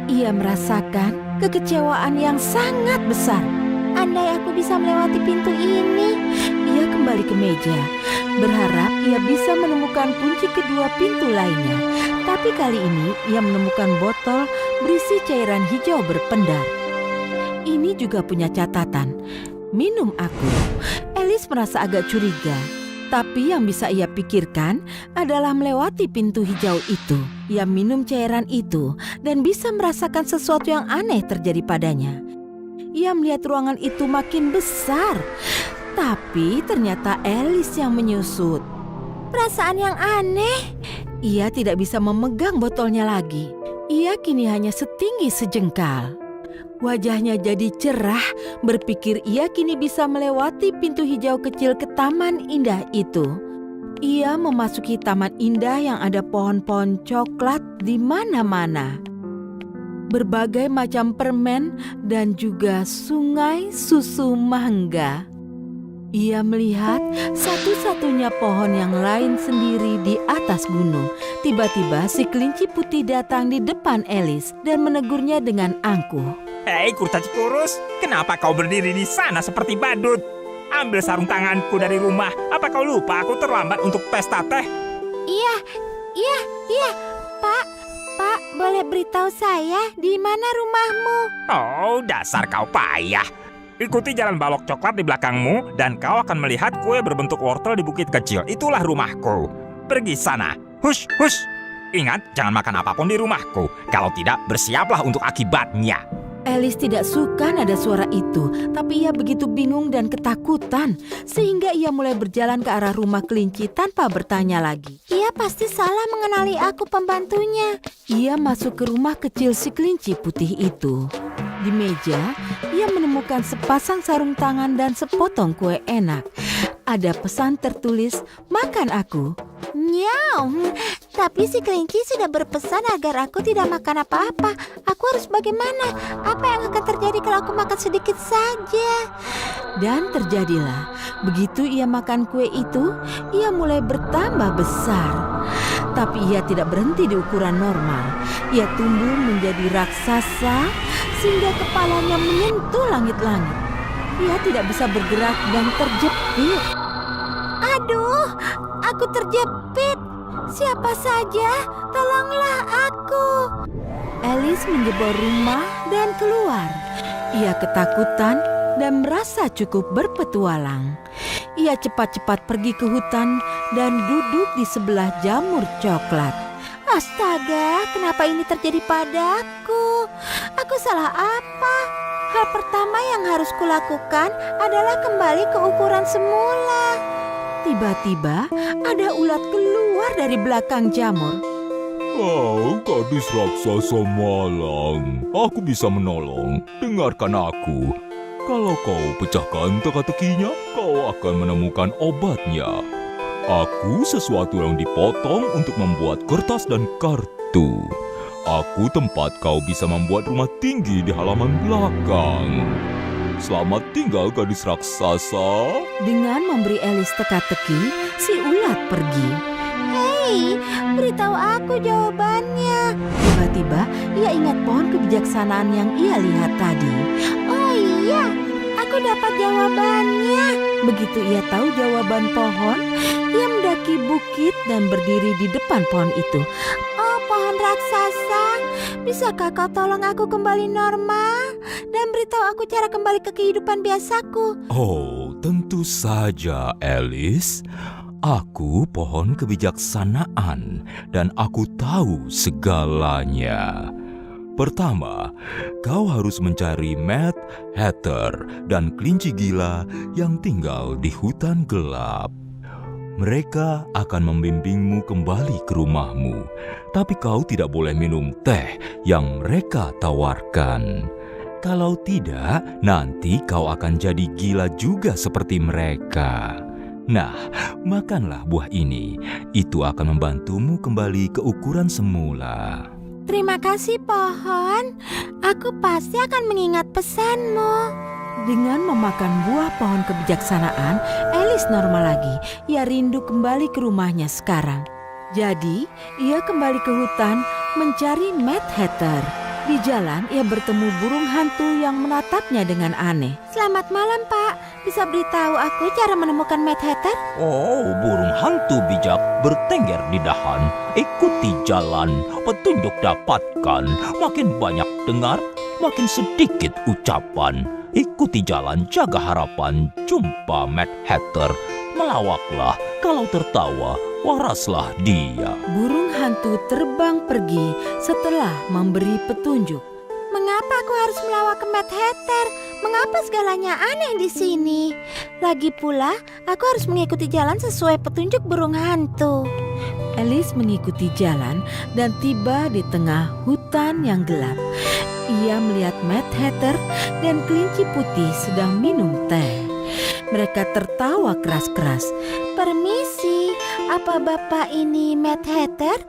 Ia merasakan kekecewaan yang sangat besar. Andai aku bisa melewati pintu ini. Ia kembali ke meja, berharap ia bisa menemukan kunci kedua pintu lainnya. Tapi kali ini ia menemukan botol berisi cairan hijau berpendar. Ini juga punya catatan, "Minum aku." Alice merasa agak curiga, tapi yang bisa ia pikirkan adalah melewati pintu hijau itu. Ia minum cairan itu dan bisa merasakan sesuatu yang aneh terjadi padanya. Ia melihat ruangan itu makin besar, tapi ternyata Alice yang menyusut. Perasaan yang aneh. Ia tidak bisa memegang botolnya lagi. Ia kini hanya setinggi sejengkal. Wajahnya jadi cerah, berpikir ia kini bisa melewati pintu hijau kecil ke taman indah itu. Ia memasuki taman indah yang ada pohon-pohon coklat di mana-mana. Berbagai macam permen dan juga sungai susu mangga. Ia melihat satu-satunya pohon yang lain sendiri di atas gunung. Tiba-tiba si kelinci putih datang di depan Alice dan menegurnya dengan angkuh. Hei kurcaci kurus, kenapa kau berdiri di sana seperti badut? Ambil sarung tanganku dari rumah. Apa kau lupa aku terlambat untuk pesta teh? Iya, Pak, boleh beritahu saya di mana rumahmu? Oh, dasar kau payah. Ikuti jalan balok coklat di belakangmu dan kau akan melihat kue berbentuk wortel di bukit kecil. Itulah rumahku. Pergi sana. Hush, hush. Ingat, jangan makan apapun di rumahku. Kalau tidak, bersiaplah untuk akibatnya. Alice tidak suka nada suara itu, tapi ia begitu bingung dan ketakutan, sehingga ia mulai berjalan ke arah rumah kelinci tanpa bertanya lagi. Ia pasti salah mengenali aku pembantunya. Ia masuk ke rumah kecil si kelinci putih itu. Di meja, ia menemukan sepasang sarung tangan dan sepotong kue enak. Ada pesan tertulis, "Makan aku." Nyau, tapi si kelinci sudah berpesan agar aku tidak makan apa-apa. Aku harus bagaimana? Apa yang akan terjadi kalau aku makan sedikit saja? Dan terjadilah, begitu ia makan kue itu, ia mulai bertambah besar. Tapi ia tidak berhenti di ukuran normal. Ia tumbuh menjadi raksasa sehingga kepalanya menyentuh langit-langit. Ia tidak bisa bergerak dan terjepit. Aduh, aku terjepit. Siapa saja, tolonglah aku. Alice menjebol rumah dan keluar. Ia ketakutan dan merasa cukup berpetualang. Ia cepat-cepat pergi ke hutan dan duduk di sebelah jamur coklat. Astaga, kenapa ini terjadi padaku? Aku salah apa? Hal pertama yang harus kulakukan adalah kembali ke ukuran semula. Tiba-tiba ada ulat keluar dari belakang jamur. Oh, gadis raksasa malang. Aku bisa menolong. Dengarkan aku. Kalau kau pecahkan teka-tekinya, kau akan menemukan obatnya. Aku sesuatu yang dipotong untuk membuat kertas dan kartu. Aku tempat kau bisa membuat rumah tinggi di halaman belakang. Selamat tinggal, gadis raksasa. Dengan memberi Alice teka-teki, si ulat pergi. Hei, beritahu aku jawabannya. Tiba-tiba ia ingat pohon kebijaksanaan yang ia lihat tadi. Oh iya, aku dapat jawabannya. Begitu ia tahu jawaban pohon, ia mendaki bukit dan berdiri di depan pohon itu. Oh, pohon raksasa, bisakah kau tolong aku kembali normal dan beritahu aku cara kembali ke kehidupan biasaku? Oh, tentu saja, Alice. Aku pohon kebijaksanaan dan aku tahu segalanya. Pertama, kau harus mencari Mad Hatter dan kelinci gila yang tinggal di hutan gelap. Mereka akan membimbingmu kembali ke rumahmu, tapi kau tidak boleh minum teh yang mereka tawarkan. Kalau tidak, nanti kau akan jadi gila juga seperti mereka. Nah, makanlah buah ini. Itu akan membantumu kembali ke ukuran semula. Terima kasih pohon. Aku pasti akan mengingat pesanmu. Dengan memakan buah pohon kebijaksanaan, Alice normal lagi. Ia rindu kembali ke rumahnya sekarang. Jadi, ia kembali ke hutan mencari Mad Hatter. Di jalan, ia bertemu burung hantu yang menatapnya dengan aneh. Selamat malam, Pak. Bisa beritahu aku cara menemukan Mad Hatter? Oh, burung hantu bijak bertengger di dahan. Ikuti jalan, petunjuk dapatkan. Makin banyak dengar, makin sedikit ucapan. Ikuti jalan, jaga harapan. Jumpa Mad Hatter. Melawaklah, kalau tertawa, waraslah dia. Burung hantu terbang pergi setelah memberi petunjuk. Mengapa aku harus melawak ke Mad Hatter? Mengapa segalanya aneh di sini? Lagi pula, aku harus mengikuti jalan sesuai petunjuk burung hantu. Alice mengikuti jalan dan tiba di tengah hutan yang gelap. Ia melihat Mad Hatter dan kelinci putih sedang minum teh. Mereka tertawa keras-keras. Permisi, apa bapak ini Mad Hatter?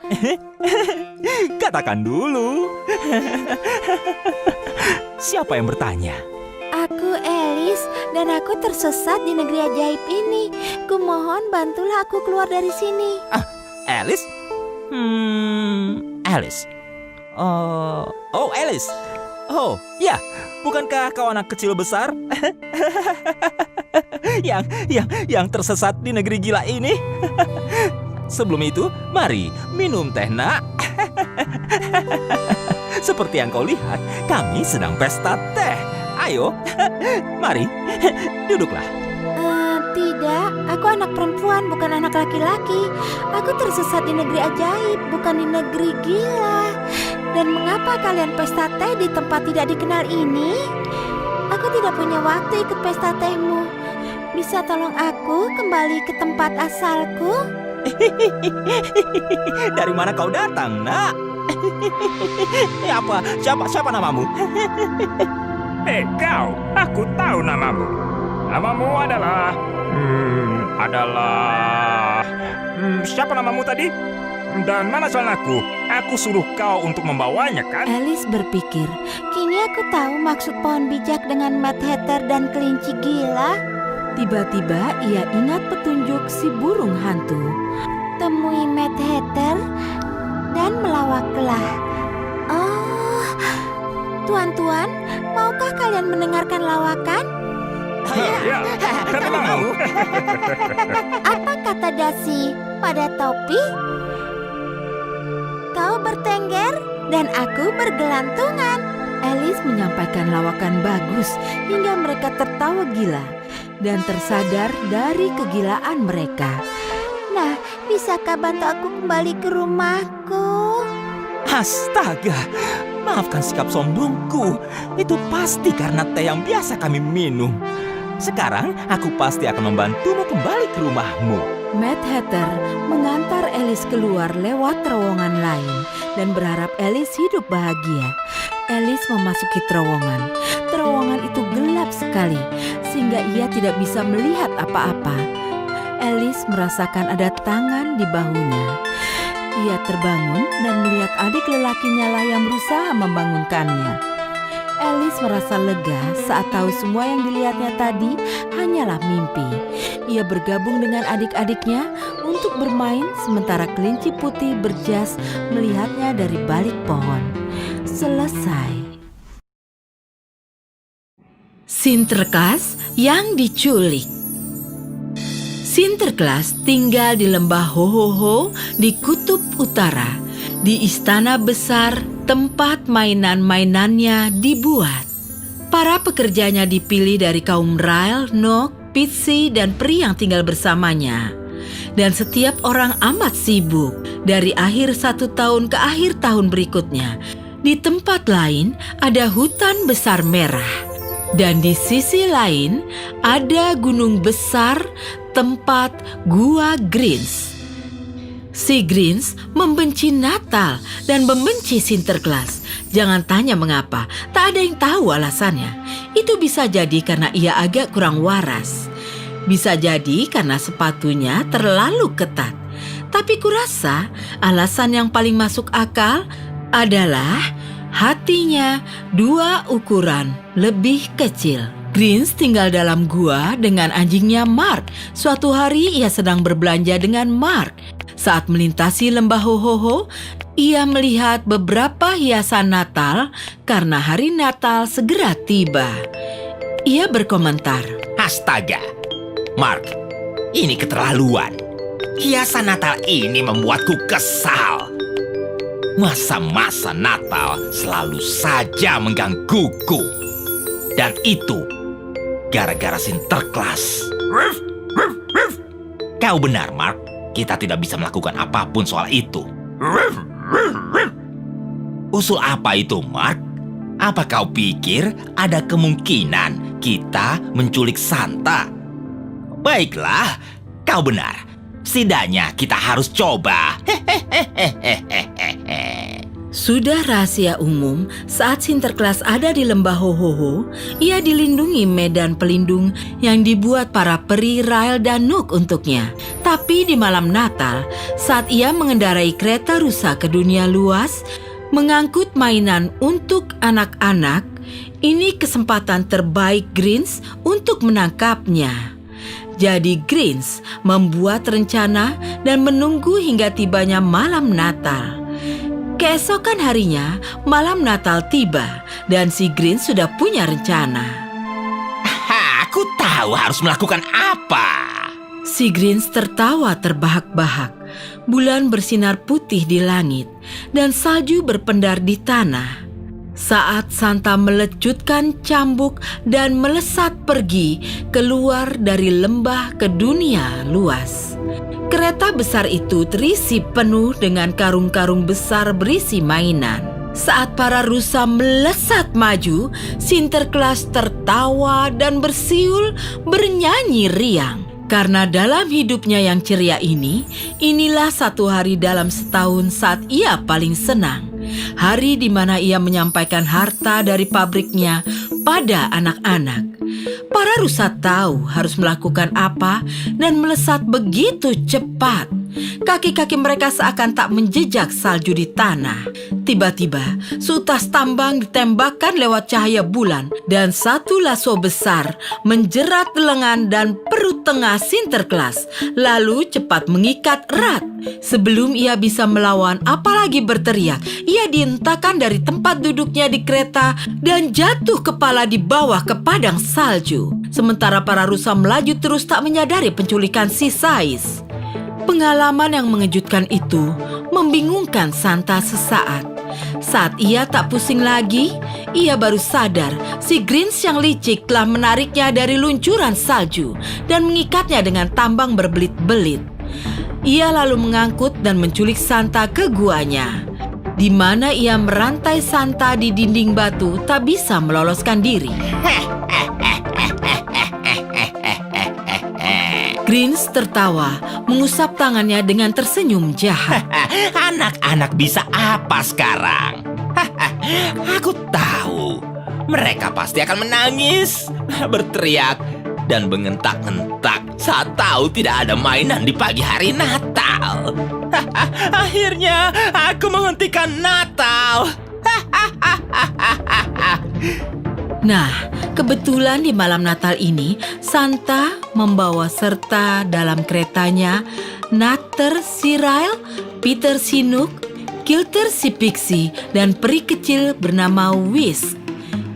Katakan dulu. Siapa yang bertanya? Aku Alice dan aku tersesat di negeri ajaib ini. Kumohon bantulah aku keluar dari sini. Alice? Alice. Oh, Alice. Oh, ya. Bukankah kau anak kecil besar? yang tersesat di negeri gila ini? Sebelum itu, mari minum teh, nak. Seperti yang kau lihat, kami sedang pesta teh. Ayo, mari, duduklah. Tidak, aku anak perempuan, bukan anak laki-laki. Aku tersesat di negeri ajaib, bukan di negeri gila. Dan mengapa kalian pesta teh di tempat tidak dikenal ini? Aku tidak punya waktu ikut pesta tehmu. Bisa tolong aku kembali ke tempat asalku? Dari mana kau datang, nak? Apa? Siapa namamu? Kau, aku tahu namamu. Namamu adalah... siapa namamu tadi? Dan mana celanaku? Aku suruh kau untuk membawanya, kan? Alice berpikir, kini aku tahu maksud pohon bijak dengan Mad Hatter dan kelinci gila. Tiba-tiba ia ingat petunjuk si burung hantu. Temui Mad Hatter dan melawaklah. Oh, tuan-tuan, maukah kalian mendengarkan lawakan? Ya, kami mau. Apa kata dasi pada topi? Kau bertengger dan aku bergelantungan. Alice menyampaikan lawakan bagus hingga mereka tertawa gila dan tersadar dari kegilaan mereka. Nah, bisakah bantu aku kembali ke rumahku? Astaga, maafkan sikap sombongku. Itu pasti karena teh yang biasa kami minum. Sekarang aku pasti akan membantumu kembali ke rumahmu. Mad Hatter mengantar Alice keluar lewat terowongan lain dan berharap Alice hidup bahagia. Alice memasuki terowongan. Terowongan itu gelap sekali sehingga ia tidak bisa melihat apa-apa. Alice merasakan ada tangan di bahunya. Ia terbangun dan melihat adik lelakinya lah yang berusaha membangunkannya. Alice merasa lega saat tahu semua yang dilihatnya tadi hanyalah mimpi. Ia bergabung dengan adik-adiknya untuk bermain sementara kelinci putih berjas melihatnya dari balik pohon. Selesai. Sinterklas yang diculik. Sinterklas tinggal di lembah Hohoho di kutub utara, di istana besar tempat mainan-mainannya dibuat. Para pekerjanya dipilih dari kaum Ryle, Nook, Pitsy, dan peri yang tinggal bersamanya. Dan setiap orang amat sibuk dari akhir satu tahun ke akhir tahun berikutnya. Di tempat lain ada hutan besar merah. Dan di sisi lain ada gunung besar tempat Gua Grinch. Si Grinch membenci Natal dan membenci Sinterklas. Jangan tanya mengapa, tak ada yang tahu alasannya. Itu bisa jadi karena ia agak kurang waras. Bisa jadi karena sepatunya terlalu ketat. Tapi kurasa alasan yang paling masuk akal adalah hatinya 2 ukuran lebih kecil. Grinch tinggal dalam gua dengan anjingnya Mark. Suatu hari ia sedang berbelanja dengan Mark. Saat melintasi lembah Hohoho, ia melihat beberapa hiasan Natal karena hari Natal segera tiba. Ia berkomentar, Astaga, Mark, ini keterlaluan. Hiasan Natal ini membuatku kesal. Masa-masa Natal selalu saja menggangguku. Dan itu gara-gara Sinterklas. Kau benar, Mark. Kita tidak bisa melakukan apapun soal itu. Usul apa itu, Mark? Apa kau pikir ada kemungkinan kita menculik Santa? Baiklah, kau benar. Setidaknya kita harus coba. Sudah rahasia umum, saat Sinterklas ada di lembah Hohoho, ia dilindungi medan pelindung yang dibuat para peri Ryle dan Nook untuknya. Tapi di malam Natal, saat ia mengendarai kereta rusa ke dunia luas, mengangkut mainan untuk anak-anak, ini kesempatan terbaik Grinch untuk menangkapnya. Jadi Grinch membuat rencana dan menunggu hingga tibanya malam Natal. Keesokan harinya, malam Natal tiba dan si Grinch sudah punya rencana. Aku tahu harus melakukan apa. Si Grinch tertawa terbahak-bahak. Bulan bersinar putih di langit dan salju berpendar di tanah. Saat Santa melecutkan cambuk dan melesat pergi keluar dari lembah ke dunia luas. Kereta besar itu terisi penuh dengan karung-karung besar berisi mainan. Saat para rusa melesat maju, Sinterklas tertawa dan bersiul bernyanyi riang. Karena dalam hidupnya yang ceria ini, inilah satu hari dalam setahun saat ia paling senang. Hari di mana ia menyampaikan harta dari pabriknya pada anak-anak. Para rusa tahu harus melakukan apa dan melesat begitu cepat. Kaki-kaki mereka seakan tak menjejak salju di tanah. Tiba-tiba, seutas tambang ditembakkan lewat cahaya bulan dan satu lasso besar menjerat lengan dan perut tengah Sinterklas, lalu cepat mengikat erat. Sebelum ia bisa melawan apalagi berteriak, ia dihentakkan dari tempat duduknya di kereta dan jatuh kepala di bawah ke padang salju. Sementara para rusa melaju terus tak menyadari penculikan si Sais. Pengalaman yang mengejutkan itu membingungkan Santa sesaat. Saat ia tak pusing lagi, ia baru sadar si Grinch yang licik telah menariknya dari luncuran salju dan mengikatnya dengan tambang berbelit-belit. Ia lalu mengangkut dan menculik Santa ke guanya, di mana ia merantai Santa di dinding batu tak bisa meloloskan diri. Grinch tertawa, mengusap tangannya dengan tersenyum jahat. Anak-anak bisa apa sekarang? Aku tahu. Mereka pasti akan menangis, berteriak, dan mengentak-entak saat tahu tidak ada mainan di pagi hari Natal. Akhirnya aku menghentikan Natal. Nah, kebetulan di malam Natal ini, Santa membawa serta dalam keretanya Nutter si Rail, Peter si Nook, Kilter si Pixie, dan peri kecil bernama Whisk.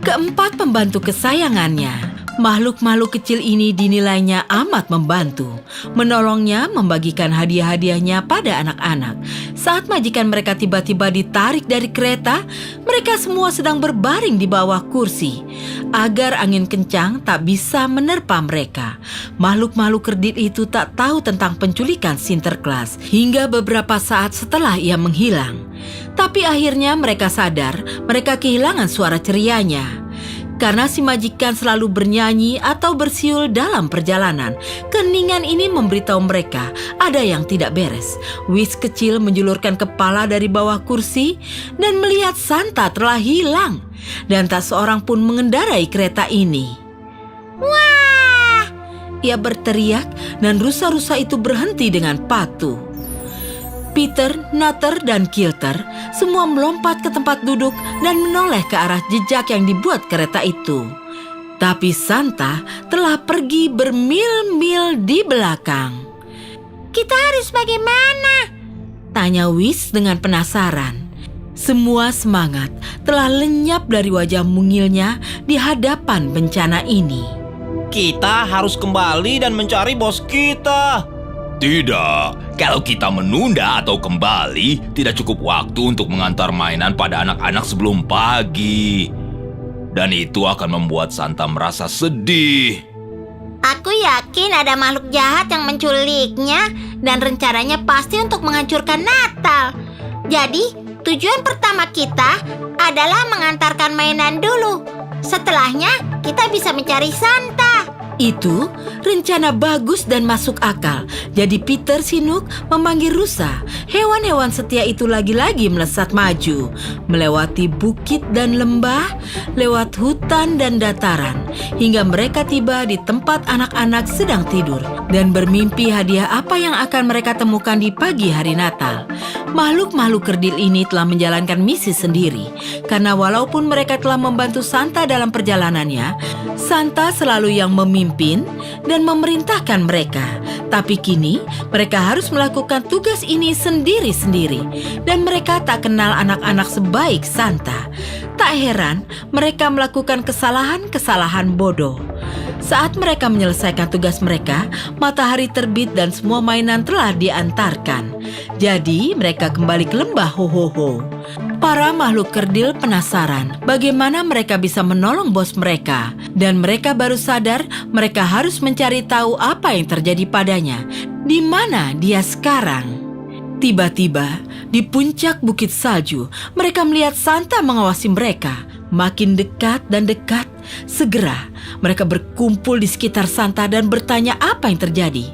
Keempat pembantu kesayangannya. Makhluk-makhluk kecil ini dinilainya amat membantu, menolongnya membagikan hadiah-hadiahnya pada anak-anak. Saat majikan mereka tiba-tiba ditarik dari kereta, mereka semua sedang berbaring di bawah kursi. Agar angin kencang tak bisa menerpa mereka. Makhluk-makhluk kerdil itu tak tahu tentang penculikan Sinterklas hingga beberapa saat setelah ia menghilang. Tapi akhirnya mereka sadar mereka kehilangan suara cerianya. Karena si majikan selalu bernyanyi atau bersiul dalam perjalanan, keheningan ini memberitahu mereka ada yang tidak beres. Whisk kecil menjulurkan kepala dari bawah kursi dan melihat Santa telah hilang. Dan tak seorang pun mengendarai kereta ini. Wah! Ia berteriak dan rusa-rusa itu berhenti dengan patuh. Peter, Nutter, dan Kilter semua melompat ke tempat duduk dan menoleh ke arah jejak yang dibuat kereta itu. Tapi Santa telah pergi bermil-mil di belakang. Kita harus bagaimana? Tanya Whisk dengan penasaran. Semua semangat telah lenyap dari wajah mungilnya di hadapan bencana ini. Kita harus kembali dan mencari bos kita. Tidak, kalau kita menunda atau kembali, tidak cukup waktu untuk mengantar mainan pada anak-anak sebelum pagi. Dan itu akan membuat Santa merasa sedih. Aku yakin ada makhluk jahat yang menculiknya dan rencananya pasti untuk menghancurkan Natal. Jadi, tujuan pertama kita adalah mengantarkan mainan dulu. Setelahnya, kita bisa mencari Santa. Itu rencana bagus dan masuk akal. Jadi Peter si Nook memanggil rusa. Hewan-hewan setia itu lagi-lagi melesat maju, melewati bukit dan lembah, lewat hutan dan dataran, hingga mereka tiba di tempat anak-anak sedang tidur dan bermimpi hadiah apa yang akan mereka temukan di pagi hari Natal. Makhluk-makhluk kerdil ini telah menjalankan misi sendiri, karena walaupun mereka telah membantu Santa dalam perjalanannya, Santa selalu yang memimpin dan memerintahkan mereka. Tapi kini mereka harus melakukan tugas ini sendiri-sendiri, dan mereka tak kenal anak-anak sebaik Santa. Tak heran mereka melakukan kesalahan-kesalahan bodoh. Saat mereka menyelesaikan tugas mereka, matahari terbit dan semua mainan telah diantarkan. Jadi mereka kembali ke lembah Ho-Ho-Ho. Para makhluk kerdil penasaran bagaimana mereka bisa menolong bos mereka. Dan mereka baru sadar mereka harus mencari tahu apa yang terjadi padanya. Di mana dia sekarang? Tiba-tiba, di puncak bukit salju, mereka melihat Santa mengawasi mereka. Makin dekat dan dekat, segera mereka berkumpul di sekitar Santa dan bertanya apa yang terjadi.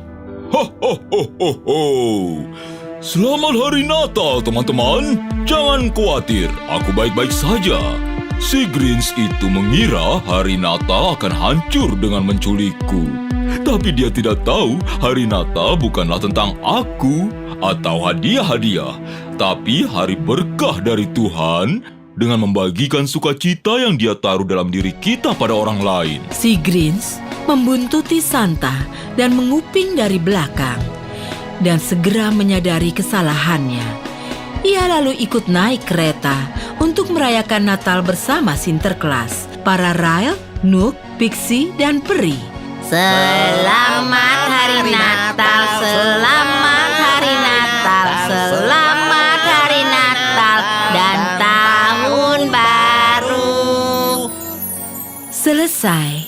Ho, ho, ho, ho, ho. Selamat Hari Natal, teman-teman. Jangan khawatir, aku baik-baik saja. Si Grinch itu mengira Hari Natal akan hancur dengan menculikku. Tapi dia tidak tahu Hari Natal bukanlah tentang aku atau hadiah-hadiah, tapi hari berkah dari Tuhan dengan membagikan sukacita yang dia taruh dalam diri kita pada orang lain. Si Grinch membuntuti Santa dan menguping dari belakang. Dan segera menyadari kesalahannya. Ia lalu ikut naik kereta untuk merayakan Natal bersama Sinterklas, para Rael, Nook, Pixie, dan Peri. Selamat Hari Natal, selamat Hari Natal, selamat Hari Natal dan Tahun Baru. Selesai,